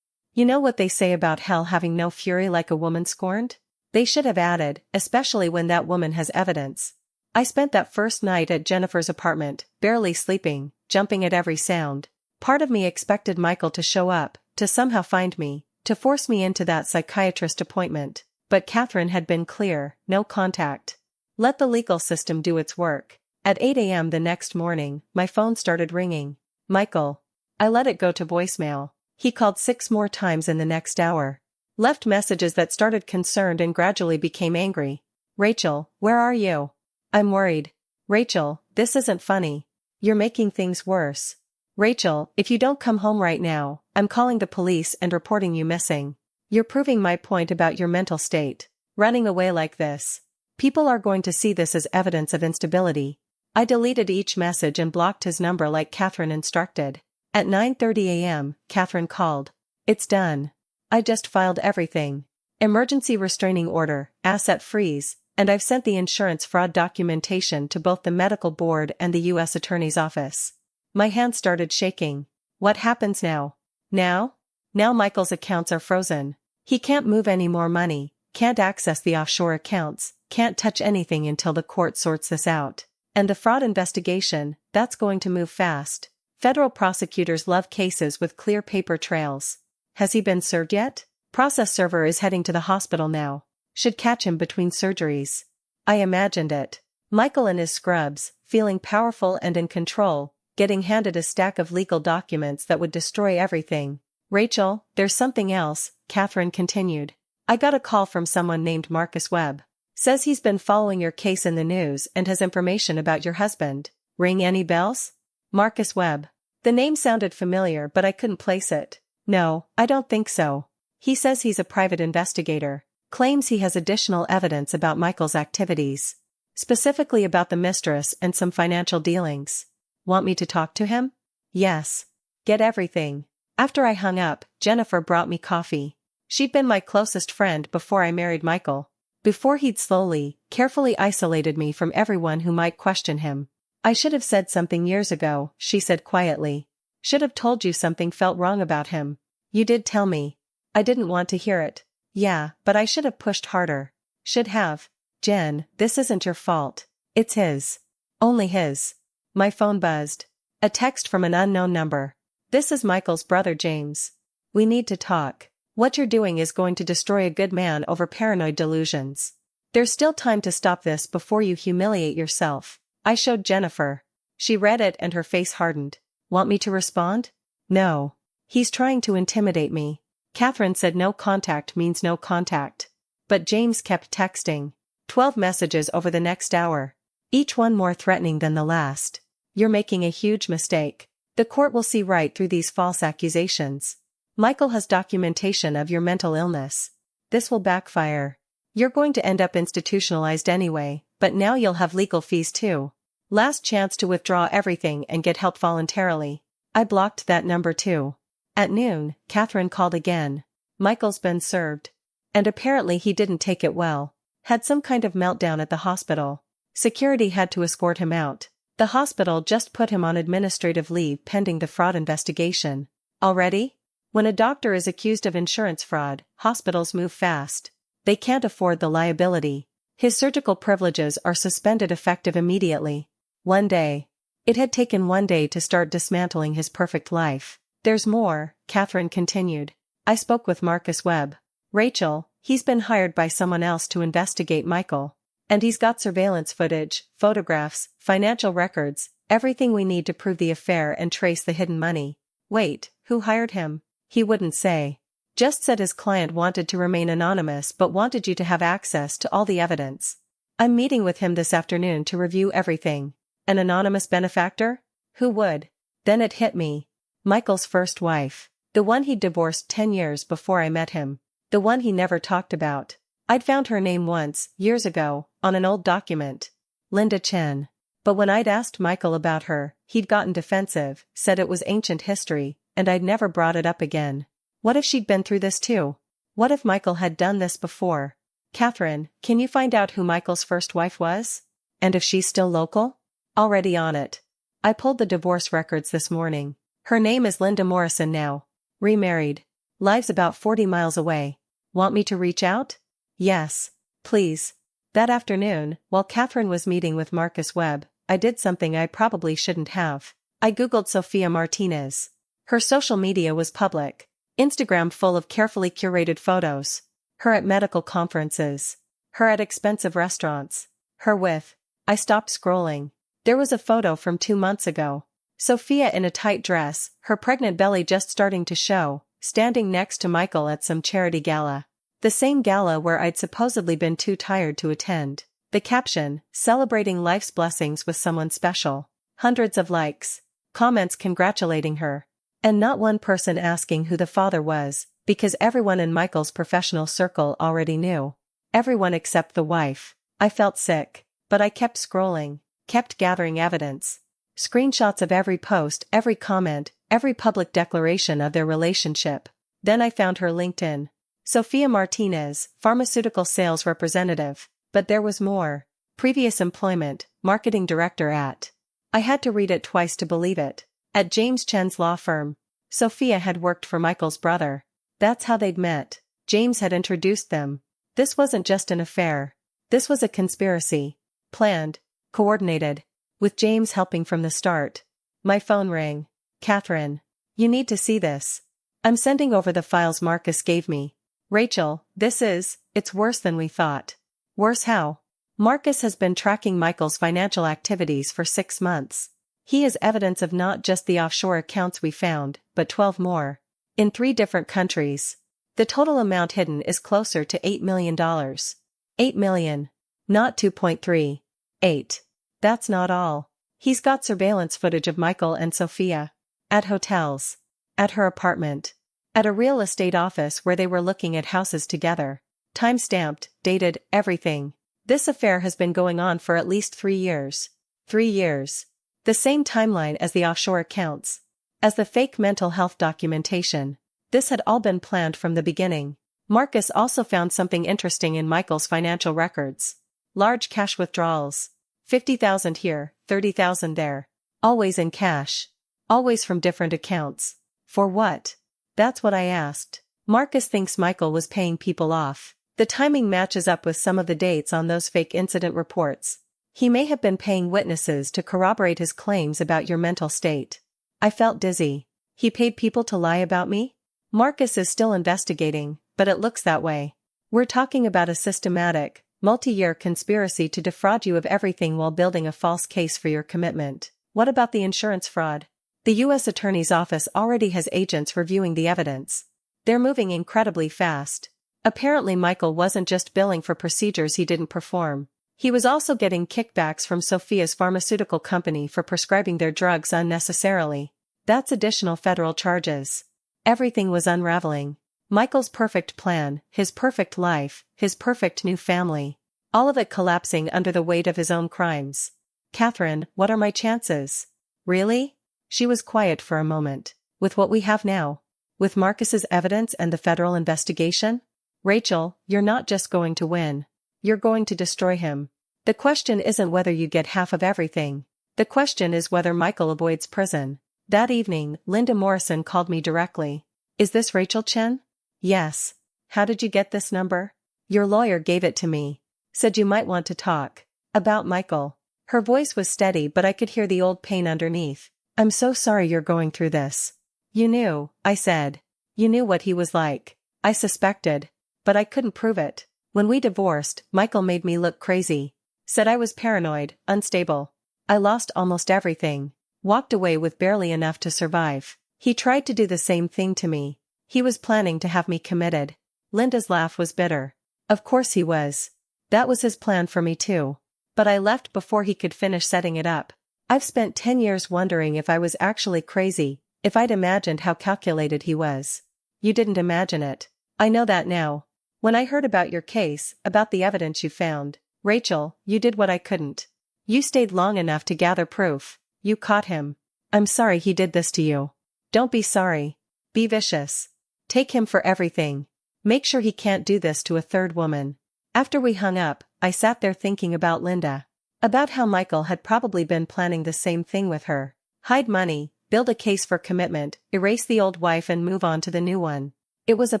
You know what they say about hell having no fury like a woman scorned? They should have added, especially when that woman has evidence. I spent that first night at Jennifer's apartment, barely sleeping, jumping at every sound. Part of me expected Michael to show up, to somehow find me, to force me into that psychiatrist appointment. But Catherine had been clear, no contact. Let the legal system do its work. At 8 a.m. the next morning, my phone started ringing. Michael. I let it go to voicemail. He called 6 more times in the next hour. Left messages that started concerned and gradually became angry. Rachel, where are you? I'm worried. Rachel, this isn't funny. You're making things worse. Rachel, if you don't come home right now, I'm calling the police and reporting you missing. You're proving my point about your mental state. Running away like this. People are going to see this as evidence of instability. I deleted each message and blocked his number like Catherine instructed. At 9:30 a.m., Catherine called. It's done. I just filed everything. Emergency restraining order, asset freeze, and I've sent the insurance fraud documentation to both the medical board and the U.S. Attorney's office. My hands started shaking. What happens now? Now? Now Michael's accounts are frozen. He can't move any more money, can't access the offshore accounts, can't touch anything until the court sorts this out. And the fraud investigation, that's going to move fast. Federal prosecutors love cases with clear paper trails. Has he been served yet? Process server is heading to the hospital now. Should catch him between surgeries. I imagined it. Michael in his scrubs, feeling powerful and in control, getting handed a stack of legal documents that would destroy everything. Rachel, there's something else, Catherine continued. I got a call from someone named Marcus Webb. Says he's been following your case in the news and has information about your husband. Ring any bells? Marcus Webb. The name sounded familiar but I couldn't place it. No, I don't think so. He says he's a private investigator. Claims he has additional evidence about Michael's activities. Specifically about the mistress and some financial dealings. Want me to talk to him? Yes. Get everything. After I hung up, Jennifer brought me coffee. She'd been my closest friend before I married Michael. Before he'd slowly, carefully isolated me from everyone who might question him. I should have said something years ago, she said quietly. Should have told you something felt wrong about him. You did tell me. I didn't want to hear it. Yeah, but I should have pushed harder. Should have. Jen, this isn't your fault. It's his. Only his. My phone buzzed. A text from an unknown number. This is Michael's brother James. We need to talk. What you're doing is going to destroy a good man over paranoid delusions. There's still time to stop this before you humiliate yourself. I showed Jennifer. She read it and her face hardened. Want me to respond? No. He's trying to intimidate me. Catherine said no contact means no contact. But James kept texting. 12 messages over the next hour. Each one more threatening than the last. You're making a huge mistake. The court will see right through these false accusations. Michael has documentation of your mental illness. This will backfire. You're going to end up institutionalized anyway, but now you'll have legal fees too. Last chance to withdraw everything and get help voluntarily. I blocked that number too. At noon, Catherine called again. Michael's been served. And apparently he didn't take it well. Had some kind of meltdown at the hospital. Security had to escort him out. The hospital just put him on administrative leave pending the fraud investigation. Already? When a doctor is accused of insurance fraud, hospitals move fast. They can't afford the liability. His surgical privileges are suspended effective immediately. One day. It had taken one day to start dismantling his perfect life. There's more, Catherine continued. I spoke with Marcus Webb. Rachel, he's been hired by someone else to investigate Michael. And he's got surveillance footage, photographs, financial records, everything we need to prove the affair and trace the hidden money. Wait, who hired him? He wouldn't say. Just said his client wanted to remain anonymous but wanted you to have access to all the evidence. I'm meeting with him this afternoon to review everything. An anonymous benefactor? Who would? Then it hit me. Michael's first wife. The one he'd divorced 10 years before I met him. The one he never talked about. I'd found her name once, years ago, on an old document. Linda Chen. But when I'd asked Michael about her, he'd gotten defensive, said it was ancient history, and I'd never brought it up again. What if she'd been through this too? What if Michael had done this before? Catherine, can you find out who Michael's first wife was? And if she's still local? Already on it. I pulled the divorce records this morning. Her name is Linda Morrison now. Remarried. Lives about 40 miles away. Want me to reach out? Yes. Please. That afternoon, while Catherine was meeting with Marcus Webb, I did something I probably shouldn't have. I googled Sophia Martinez. Her social media was public. Instagram full of carefully curated photos. Her at medical conferences. Her at expensive restaurants. Her with. I stopped scrolling. There was a photo from 2 months ago. Sophia in a tight dress, her pregnant belly just starting to show, standing next to Michael at some charity gala. The same gala where I'd supposedly been too tired to attend. The caption, celebrating life's blessings with someone special. Hundreds of likes. Comments congratulating her. And not one person asking who the father was, because everyone in Michael's professional circle already knew. Everyone except the wife. I felt sick, but I kept scrolling, kept gathering evidence. Screenshots of every post, every comment, every public declaration of their relationship. Then I found her LinkedIn. Sophia Martinez, pharmaceutical sales representative. But there was more. Previous employment, marketing director at. I had to read it twice to believe it. At James Chen's law firm. Sophia had worked for Michael's brother. That's how they'd met. James had introduced them. This wasn't just an affair. This was a conspiracy. Planned. Coordinated. with James helping from the start. My phone rang. Catherine. You need to see this. I'm sending over the files Marcus gave me. Rachel, it's worse than we thought. Worse how? Marcus has been tracking Michael's financial activities for 6 months. He has evidence of not just the offshore accounts we found, but 12 more. In 3 different countries. The total amount hidden is closer to $8 million. $8 million. Not 2.3. 8. That's not all. He's got surveillance footage of Michael and Sophia. At hotels. At her apartment. At a real estate office where they were looking at houses together. Time-stamped, dated, everything. This affair has been going on for at least 3 years. 3 years. The same timeline as the offshore accounts. As the fake mental health documentation. This had all been planned from the beginning. Marcus also found something interesting in Michael's financial records. Large cash withdrawals. 50,000 here, 30,000 there. Always in cash. Always from different accounts. For what? That's what I asked. Marcus thinks Michael was paying people off. The timing matches up with some of the dates on those fake incident reports. He may have been paying witnesses to corroborate his claims about your mental state. I felt dizzy. He paid people to lie about me? Marcus is still investigating, but it looks that way. We're talking about a systematic, multi-year conspiracy to defraud you of everything while building a false case for your commitment. What about the insurance fraud? The U.S. Attorney's Office already has agents reviewing the evidence. They're moving incredibly fast. Apparently Michael wasn't just billing for procedures he didn't perform. He was also getting kickbacks from Sophia's pharmaceutical company for prescribing their drugs unnecessarily. That's additional federal charges. Everything was unraveling. Michael's perfect plan, his perfect life, his perfect new family. All of it collapsing under the weight of his own crimes. Catherine, what are my chances? Really? She was quiet for a moment. With what we have now? With Marcus's evidence and the federal investigation? Rachel, you're not just going to win. You're going to destroy him. The question isn't whether you get half of everything. The question is whether Michael avoids prison. That evening, Linda Morrison called me directly. Is this Rachel Chen? Yes. How did you get this number? Your lawyer gave it to me. Said you might want to talk. About Michael. Her voice was steady but I could hear the old pain underneath. I'm so sorry you're going through this. You knew, I said. You knew what he was like. I suspected. But I couldn't prove it. When we divorced, Michael made me look crazy. Said I was paranoid, unstable. I lost almost everything. Walked away with barely enough to survive. He tried to do the same thing to me. He was planning to have me committed. Linda's laugh was bitter. Of course he was. That was his plan for me too. But I left before he could finish setting it up. I've spent 10 years wondering if I was actually crazy, if I'd imagined how calculated he was. You didn't imagine it. I know that now. When I heard about your case, about the evidence you found, Rachel, you did what I couldn't. You stayed long enough to gather proof. You caught him. I'm sorry he did this to you. Don't be sorry. Be vicious. Take him for everything. Make sure he can't do this to a third woman. After we hung up, I sat there thinking about Linda. About how Michael had probably been planning the same thing with her. Hide money, build a case for commitment, erase the old wife and move on to the new one. It was a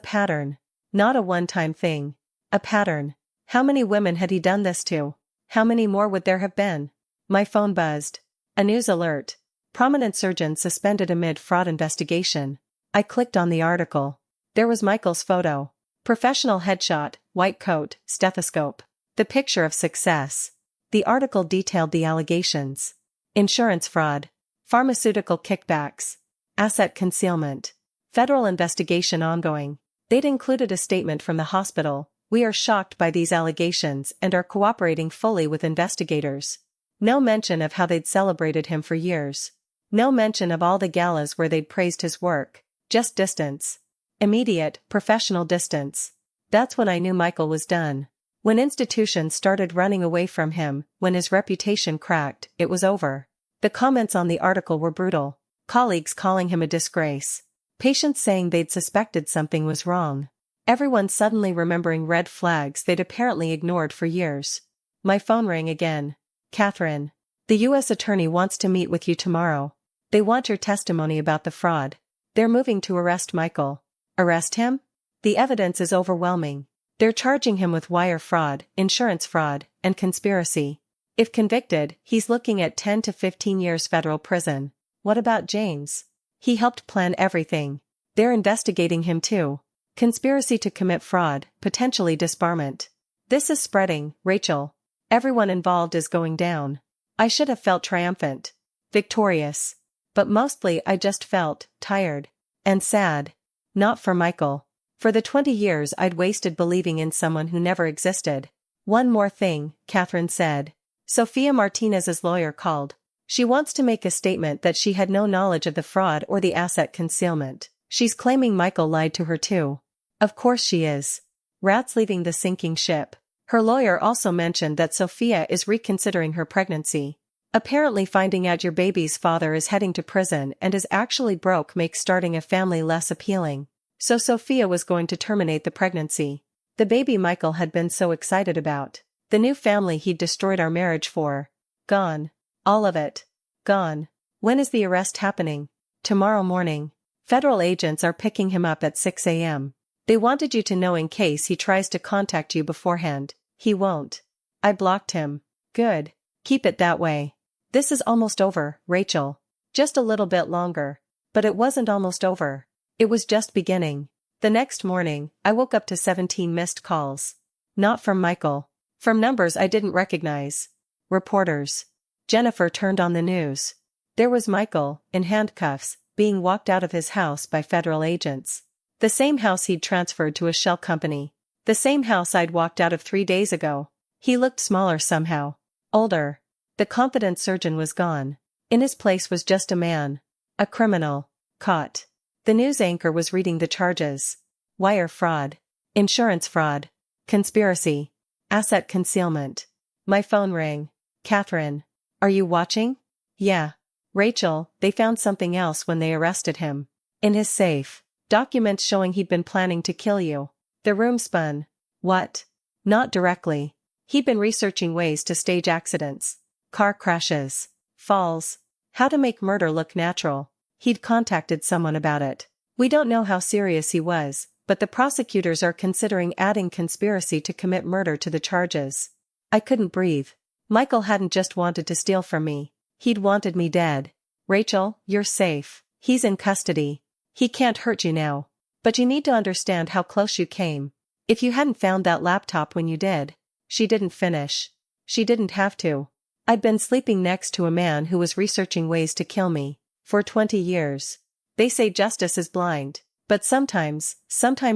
pattern. Not a one-time thing. A pattern. How many women had he done this to? How many more would there have been? My phone buzzed. A news alert. Prominent surgeon suspended amid fraud investigation. I clicked on the article. There was Michael's photo. Professional headshot, white coat, stethoscope. The picture of success. The article detailed the allegations. Insurance fraud. Pharmaceutical kickbacks. Asset concealment. Federal investigation ongoing. They'd included a statement from the hospital. We are shocked by these allegations and are cooperating fully with investigators. No mention of how they'd celebrated him for years. No mention of all the galas where they'd praised his work. Just distance. Immediate, professional distance. That's when I knew Michael was done. When institutions started running away from him, when his reputation cracked, it was over. The comments on the article were brutal. Colleagues calling him a disgrace. Patients saying they'd suspected something was wrong. Everyone suddenly remembering red flags they'd apparently ignored for years. My phone rang again. Catherine. The U.S. Attorney wants to meet with you tomorrow. They want your testimony about the fraud. They're moving to arrest Michael. Arrest him? The evidence is overwhelming. They're charging him with wire fraud, insurance fraud, and conspiracy. If convicted, he's looking at 10 to 15 years federal prison. What about James? He helped plan everything. They're investigating him too. Conspiracy to commit fraud, potentially disbarment. This is spreading, Rachel. Everyone involved is going down. I should have felt triumphant. Victorious. But mostly I just felt tired. And sad. Not for Michael. For the 20 years I'd wasted believing in someone who never existed. One more thing, Catherine said. Sophia Martinez's lawyer called. She wants to make a statement that she had no knowledge of the fraud or the asset concealment. She's claiming Michael lied to her too. Of course she is. Rats leaving the sinking ship. Her lawyer also mentioned that Sophia is reconsidering her pregnancy. Apparently finding out your baby's father is heading to prison and is actually broke makes starting a family less appealing. So Sophia was going to terminate the pregnancy. The baby Michael had been so excited about. The new family he'd destroyed our marriage for. Gone. All of it. Gone. When is the arrest happening? Tomorrow morning. Federal agents are picking him up at 6 a.m. They wanted you to know in case he tries to contact you beforehand. He won't. I blocked him. Good. Keep it that way. This is almost over, Rachel. Just a little bit longer. But it wasn't almost over. It was just beginning. The next morning, I woke up to 17 missed calls. Not from Michael. From numbers I didn't recognize. Reporters. Jennifer turned on the news. There was Michael, in handcuffs, being walked out of his house by federal agents. The same house he'd transferred to a shell company. The same house I'd walked out of 3 days ago. He looked smaller somehow. Older. The confident surgeon was gone. In his place was just a man. A criminal. Caught. The news anchor was reading the charges. Wire fraud. Insurance fraud. Conspiracy. Asset concealment. My phone rang. Catherine. Are you watching? Yeah. Rachel, they found something else when they arrested him. In his safe. Documents showing he'd been planning to kill you. The room spun. What? Not directly. He'd been researching ways to stage accidents. Car crashes. Falls. How to make murder look natural. He'd contacted someone about it. We don't know how serious he was, but the prosecutors are considering adding conspiracy to commit murder to the charges. I couldn't breathe. Michael hadn't just wanted to steal from me. He'd wanted me dead. Rachel, you're safe. He's in custody. He can't hurt you now. But you need to understand how close you came. If you hadn't found that laptop when you did. She didn't finish. She didn't have to. I'd been sleeping next to a man who was researching ways to kill me. For 20 years. They say justice is blind. But sometimes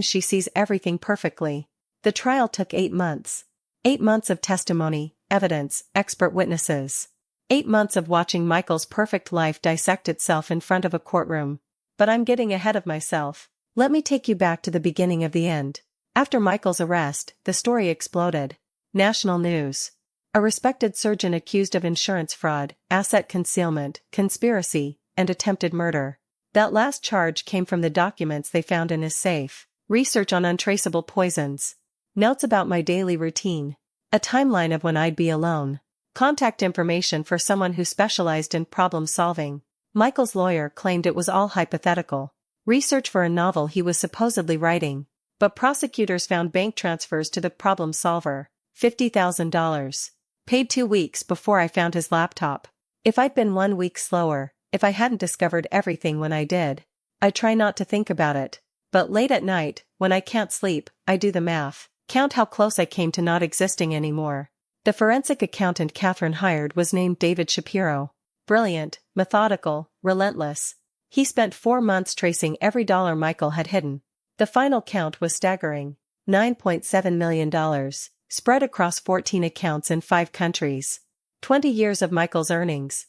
she sees everything perfectly. The trial took 8 months. 8 months of testimony, evidence, expert witnesses. 8 months of watching Michael's perfect life dissect itself in front of a courtroom. But I'm getting ahead of myself. Let me take you back to the beginning of the end. After Michael's arrest, the story exploded. National news. A respected surgeon accused of insurance fraud, asset concealment, conspiracy, and attempted murder. That last charge came from the documents they found in his safe. Research on untraceable poisons. Notes about my daily routine. A timeline of when I'd be alone. Contact information for someone who specialized in problem solving. Michael's lawyer claimed it was all hypothetical. Research for a novel he was supposedly writing. But prosecutors found bank transfers to the problem solver. $50,000. Paid 2 weeks before I found his laptop. If I'd been 1 week slower, if I hadn't discovered everything when I did. I try not to think about it. But late at night, when I can't sleep, I do the math. Count how close I came to not existing anymore. The forensic accountant Catherine hired was named David Shapiro. Brilliant, methodical, relentless. He spent 4 months tracing every dollar Michael had hidden. The final count was staggering. $9.7 million. Spread across 14 accounts in 5 countries. 20 years of Michael's earnings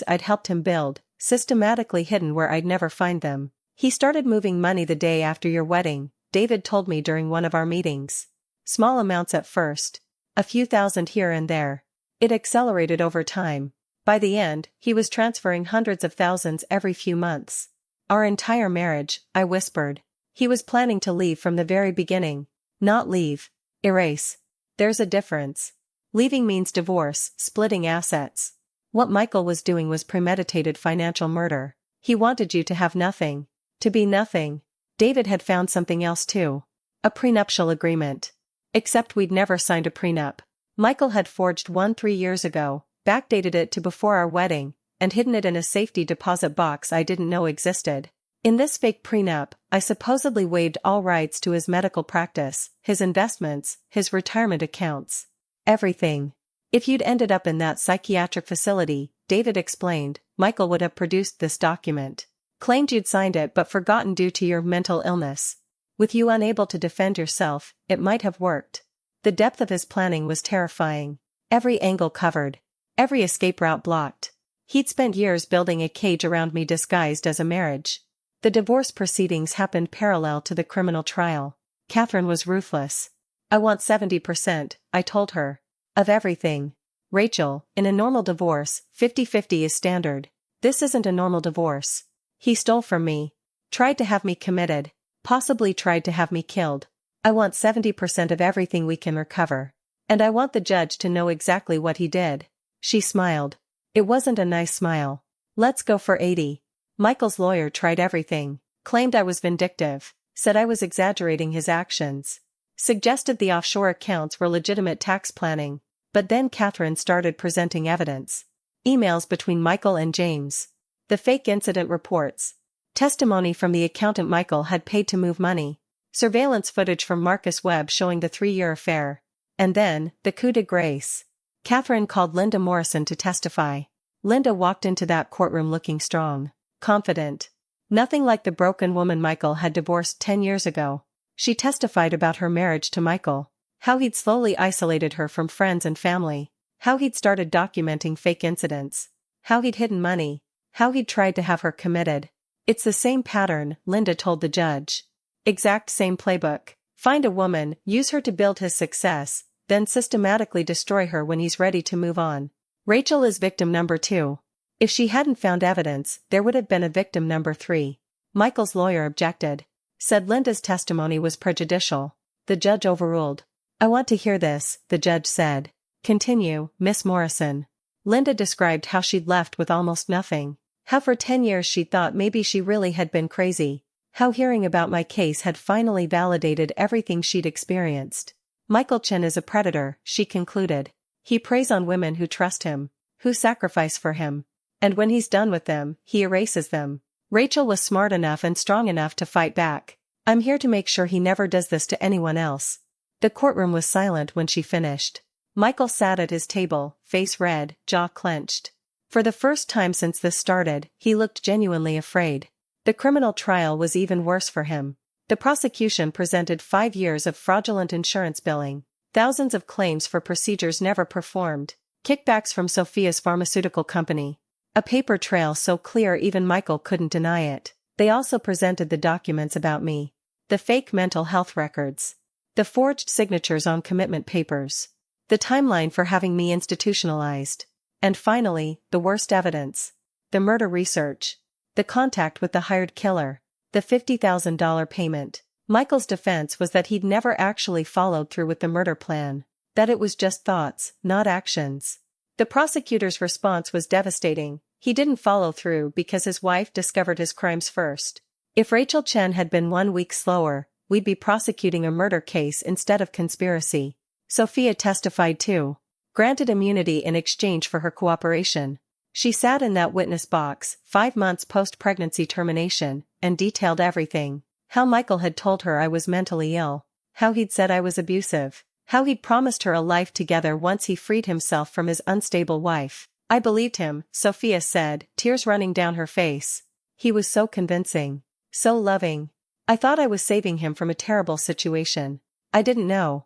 I'd helped him build, systematically hidden where I'd never find them. He started moving money the day after your wedding, David told me during one of our meetings. Small amounts at first. A few thousand here and there. It accelerated over time. By the end, he was transferring hundreds of thousands every few months. Our entire marriage, I whispered. He was planning to leave from the very beginning. Not leave. Erase. There's a difference. Leaving means divorce, splitting assets. What Michael was doing was premeditated financial murder. He wanted you to have nothing. To be nothing. David had found something else too. A prenuptial agreement. Except we'd never signed a prenup. Michael had forged one 3 years ago, backdated it to before our wedding, and hidden it in a safety deposit box I didn't know existed. In this fake prenup, I supposedly waived all rights to his medical practice, his investments, his retirement accounts. Everything. If you'd ended up in that psychiatric facility, David explained, Michael would have produced this document. Claimed you'd signed it but forgotten due to your mental illness. With you unable to defend yourself, it might have worked. The depth of his planning was terrifying. Every angle covered. Every escape route blocked. He'd spent years building a cage around me disguised as a marriage. The divorce proceedings happened parallel to the criminal trial. Catherine was ruthless. I want 70%, I told her. Of everything. Rachel, in a normal divorce, 50-50 is standard. This isn't a normal divorce. He stole from me. Tried to have me committed. Possibly tried to have me killed. I want 70% of everything we can recover. And I want the judge to know exactly what he did. She smiled. It wasn't a nice smile. Let's go for 80. Michael's lawyer tried everything. Claimed I was vindictive. Said I was exaggerating his actions. Suggested the offshore accounts were legitimate tax planning. But then Catherine started presenting evidence. Emails between Michael and James. The fake incident reports. Testimony from the accountant Michael had paid to move money. Surveillance footage from Marcus Webb showing the 3-year affair. And then, the coup de grace. Catherine called Linda Morrison to testify. Linda walked into that courtroom looking strong. Confident. Nothing like the broken woman Michael had divorced 10 years ago. She testified about her marriage to Michael. How he'd slowly isolated her from friends and family. How he'd started documenting fake incidents. How he'd hidden money. How he'd tried to have her committed. It's the same pattern, Linda told the judge. Exact same playbook. Find a woman, use her to build his success, then systematically destroy her when he's ready to move on. Rachel is victim number 2. If she hadn't found evidence, there would have been a victim number 3. Michael's lawyer objected. Said Linda's testimony was prejudicial. The judge overruled. I want to hear this, the judge said. Continue, Miss Morrison. Linda described how she'd left with almost nothing. How for 10 years she'd thought maybe she really had been crazy. How hearing about my case had finally validated everything she'd experienced. Michael Chen is a predator, she concluded. He preys on women who trust him, who sacrifice for him. And when he's done with them, he erases them. Rachel was smart enough and strong enough to fight back. I'm here to make sure he never does this to anyone else. The courtroom was silent when she finished. Michael sat at his table, face red, jaw clenched. For the first time since this started, he looked genuinely afraid. The criminal trial was even worse for him. The prosecution presented 5 years of fraudulent insurance billing, thousands of claims for procedures never performed, kickbacks from Sophia's pharmaceutical company. A paper trail so clear even Michael couldn't deny it. They also presented the documents about me. The fake mental health records. The forged signatures on commitment papers. The timeline for having me institutionalized. And finally, the worst evidence. The murder research. The contact with the hired killer. The $50,000 payment. Michael's defense was that he'd never actually followed through with the murder plan. That it was just thoughts, not actions. The prosecutor's response was devastating. He didn't follow through because his wife discovered his crimes first. If Rachel Chen had been 1 week slower, we'd be prosecuting a murder case instead of conspiracy. Sophia testified too. Granted immunity in exchange for her cooperation. She sat in that witness box, 5 months post-pregnancy termination, and detailed everything. How Michael had told her I was mentally ill. How he'd said I was abusive. How he'd promised her a life together once he freed himself from his unstable wife. I believed him, Sophia said, tears running down her face. He was so convincing. So loving. I thought I was saving him from a terrible situation. I didn't know.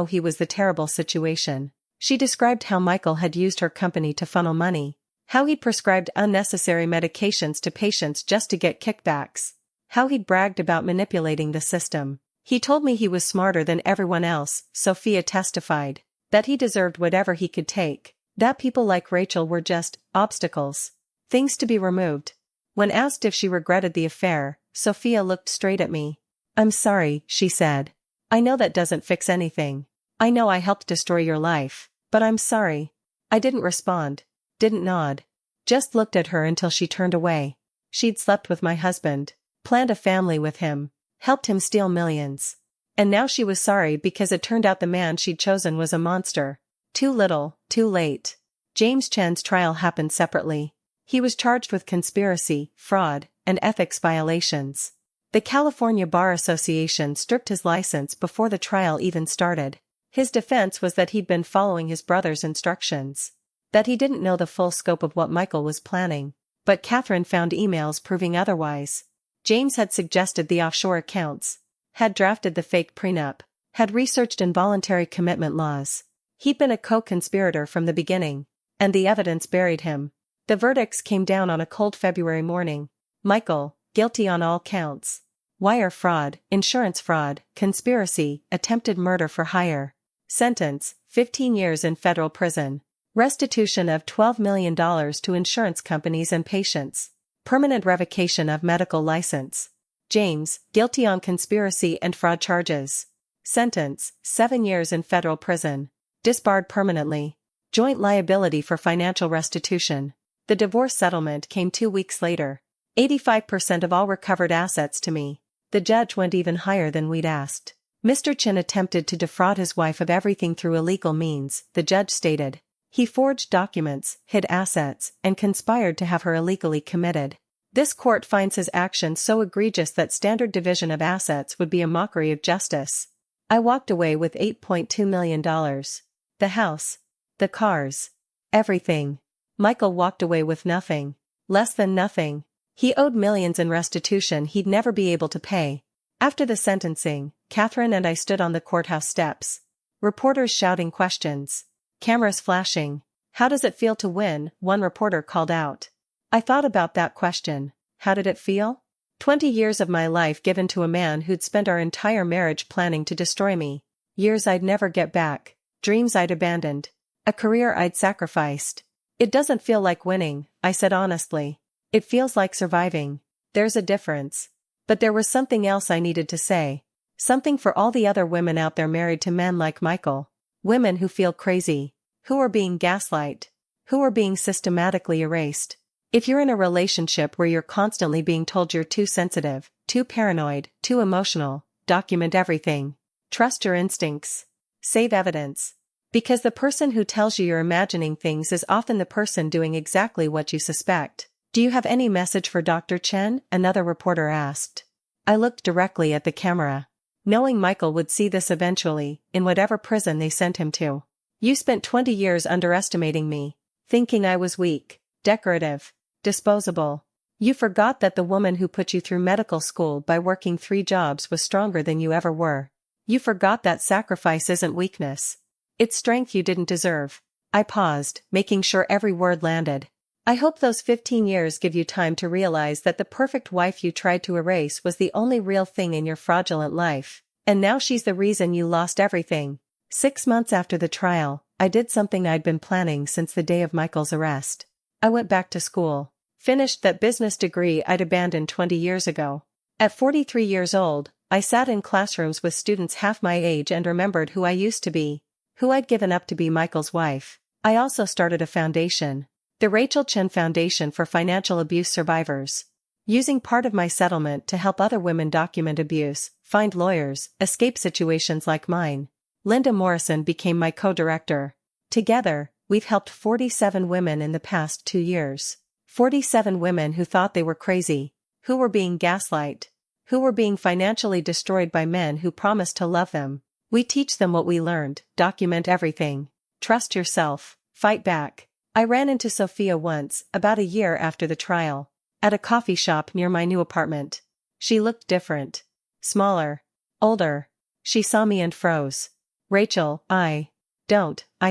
He was the terrible situation. She described how Michael had used her company to funnel money. How he'd prescribed unnecessary medications to patients just to get kickbacks. How he'd bragged about manipulating the system. He told me he was smarter than everyone else, Sophia testified. That he deserved whatever he could take. That people like Rachel were just obstacles. Things to be removed. When asked if she regretted the affair, Sophia looked straight at me. I'm sorry, she said. I know that doesn't fix anything. I know I helped destroy your life, but I'm sorry. I didn't respond. Didn't nod. Just looked at her until she turned away. She'd slept with my husband. Planned a family with him. Helped him steal millions. And now she was sorry because it turned out the man she'd chosen was a monster. Too little, too late. James Chen's trial happened separately. He was charged with conspiracy, fraud, and ethics violations. The California Bar Association stripped his license before the trial even started. His defense was that he'd been following his brother's instructions. That he didn't know the full scope of what Michael was planning. But Catherine found emails proving otherwise. James had suggested the offshore accounts, had drafted the fake prenup, had researched involuntary commitment laws. He'd been a co-conspirator from the beginning, and the evidence buried him. The verdicts came down on a cold February morning. Michael, guilty on all counts. Wire fraud, insurance fraud, conspiracy, attempted murder for hire. Sentence, 15 years in federal prison. Restitution of $12 million to insurance companies and patients. Permanent revocation of medical license. James, guilty on conspiracy and fraud charges. Sentence, 7 years in federal prison. Disbarred permanently. Joint liability for financial restitution. The divorce settlement came 2 weeks later. 85% of all recovered assets to me. The judge went even higher than we'd asked. Mr. Chen attempted to defraud his wife of everything through illegal means, the judge stated. He forged documents, hid assets, and conspired to have her illegally committed. This court finds his actions so egregious that standard division of assets would be a mockery of justice. I walked away with $8.2 million. The house. The cars. Everything. Michael walked away with nothing. Less than nothing. He owed millions in restitution he'd never be able to pay. After the sentencing, Catherine and I stood on the courthouse steps. Reporters shouting questions. Cameras flashing. How does it feel to win? One reporter called out. I thought about that question. How did it feel? 20 years of my life given to a man who'd spent our entire marriage planning to destroy me. Years I'd never get back. Dreams I'd abandoned. A career I'd sacrificed. It doesn't feel like winning, I said honestly. It feels like surviving. There's a difference. But there was something else I needed to say. Something for all the other women out there married to men like Michael. Women who feel crazy. Who are being gaslighted. Who are being systematically erased. If you're in a relationship where you're constantly being told you're too sensitive, too paranoid, too emotional, document everything. Trust your instincts. Save evidence. Because the person who tells you you're imagining things is often the person doing exactly what you suspect. Do you have any message for Dr. Chen? Another reporter asked. I looked directly at the camera. Knowing Michael would see this eventually, in whatever prison they sent him to. You spent 20 years underestimating me. Thinking I was weak, decorative, disposable. You forgot that the woman who put you through medical school by working 3 jobs was stronger than you ever were. You forgot that sacrifice isn't weakness. It's strength you didn't deserve. I paused, making sure every word landed. I hope those 15 years give you time to realize that the perfect wife you tried to erase was the only real thing in your fraudulent life. And now she's the reason you lost everything. 6 months after the trial, I did something I'd been planning since the day of Michael's arrest. I went back to school. Finished that business degree I'd abandoned 20 years ago. At 43 years old, I sat in classrooms with students half my age and remembered who I used to be. Who I'd given up to be Michael's wife. I also started a foundation. The Rachel Chen Foundation for Financial Abuse Survivors. Using part of my settlement to help other women document abuse, find lawyers, escape situations like mine. Linda Morrison became my co-director. Together, we've helped 47 women in the past 2 years. 47 women who thought they were crazy, who were being gaslighted, who were being financially destroyed by men who promised to love them. We teach them what we learned, document everything. Trust yourself, fight back. I ran into Sophia once, about a year after the trial, at a coffee shop near my new apartment. She looked different. Smaller. Older. She saw me and froze. Rachel, I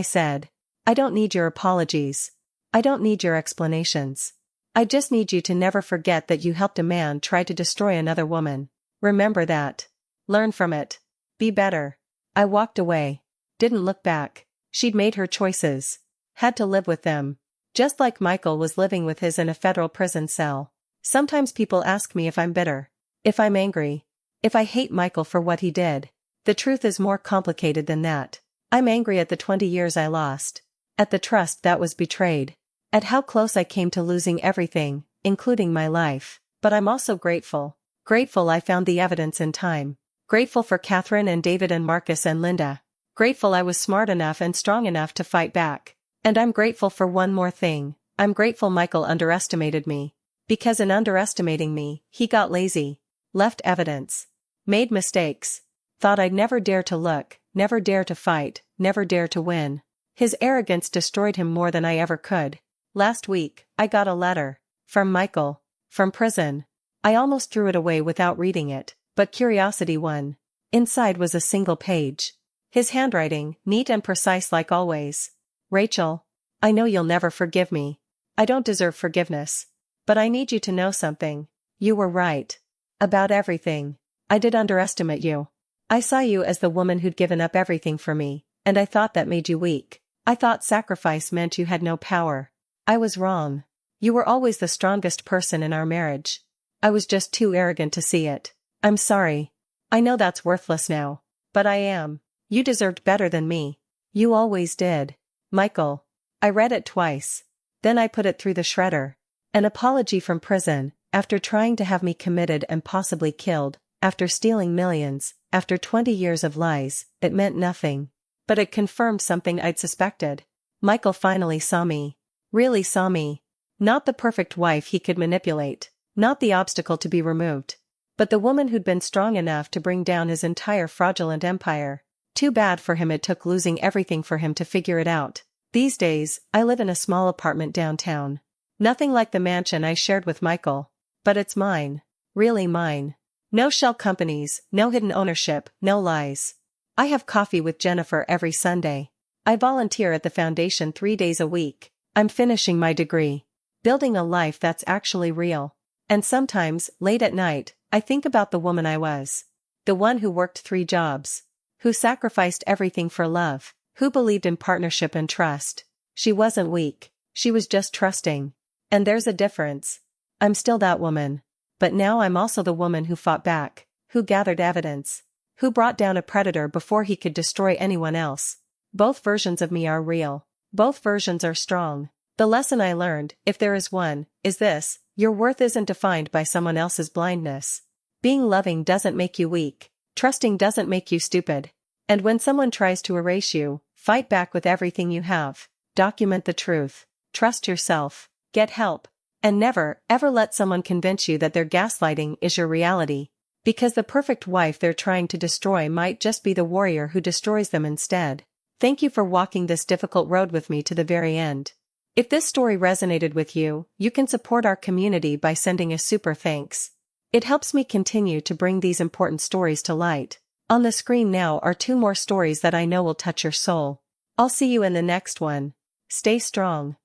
said. I don't need your apologies. I don't need your explanations. I just need you to never forget that you helped a man try to destroy another woman. Remember that. Learn from it. Be better. I walked away. Didn't look back. She'd made her choices. Had to live with them. Just like Michael was living with his in a federal prison cell. Sometimes people ask me if I'm bitter. If I'm angry. If I hate Michael for what he did. The truth is more complicated than that. I'm angry at the 20 years I lost. At the trust that was betrayed. At how close I came to losing everything, including my life. But I'm also grateful. Grateful I found the evidence in time. Grateful for Catherine and David and Marcus and Linda. Grateful I was smart enough and strong enough to fight back. And I'm grateful for one more thing. I'm grateful Michael underestimated me. Because in underestimating me, he got lazy. Left evidence. Made mistakes. Thought I'd never dare to look, never dare to fight, never dare to win. His arrogance destroyed him more than I ever could. Last week, I got a letter. From Michael. From prison. I almost threw it away without reading it, but curiosity won. Inside was a single page. His handwriting, neat and precise like always. Rachel. I know you'll never forgive me. I don't deserve forgiveness. But I need you to know something. You were right. About everything. I did underestimate you. I saw you as the woman who'd given up everything for me, and I thought that made you weak. I thought sacrifice meant you had no power. I was wrong. You were always the strongest person in our marriage. I was just too arrogant to see it. I'm sorry. I know that's worthless now. But I am. You deserved better than me. You always did. Michael. I read it twice. Then I put it through the shredder. An apology from prison, after trying to have me committed and possibly killed, after stealing millions, after 20 years of lies, it meant nothing. But it confirmed something I'd suspected. Michael finally saw me. Really saw me. Not the perfect wife he could manipulate. Not the obstacle to be removed. But the woman who'd been strong enough to bring down his entire fraudulent empire. Too bad for him it took losing everything for him to figure it out. These days, I live in a small apartment downtown. Nothing like the mansion I shared with Michael. But it's mine. Really mine. No shell companies, no hidden ownership, no lies. I have coffee with Jennifer every Sunday. I volunteer at the foundation 3 days a week. I'm finishing my degree. Building a life that's actually real. And sometimes, late at night, I think about the woman I was. The one who worked 3 jobs. Who sacrificed everything for love. Who believed in partnership and trust. She wasn't weak. She was just trusting. And there's a difference. I'm still that woman. But now I'm also the woman who fought back. Who gathered evidence. Who brought down a predator before he could destroy anyone else. Both versions of me are real. Both versions are strong. The lesson I learned, if there is one, is this: your worth isn't defined by someone else's blindness. Being loving doesn't make you weak. Trusting doesn't make you stupid. And when someone tries to erase you, fight back with everything you have. Document the truth. Trust yourself. Get help. And never, ever let someone convince you that their gaslighting is your reality. Because the perfect wife they're trying to destroy might just be the warrior who destroys them instead. Thank you for walking this difficult road with me to the very end. If this story resonated with you, you can support our community by sending a super thanks. It helps me continue to bring these important stories to light. On the screen now are 2 more stories that I know will touch your soul. I'll see you in the next one. Stay strong.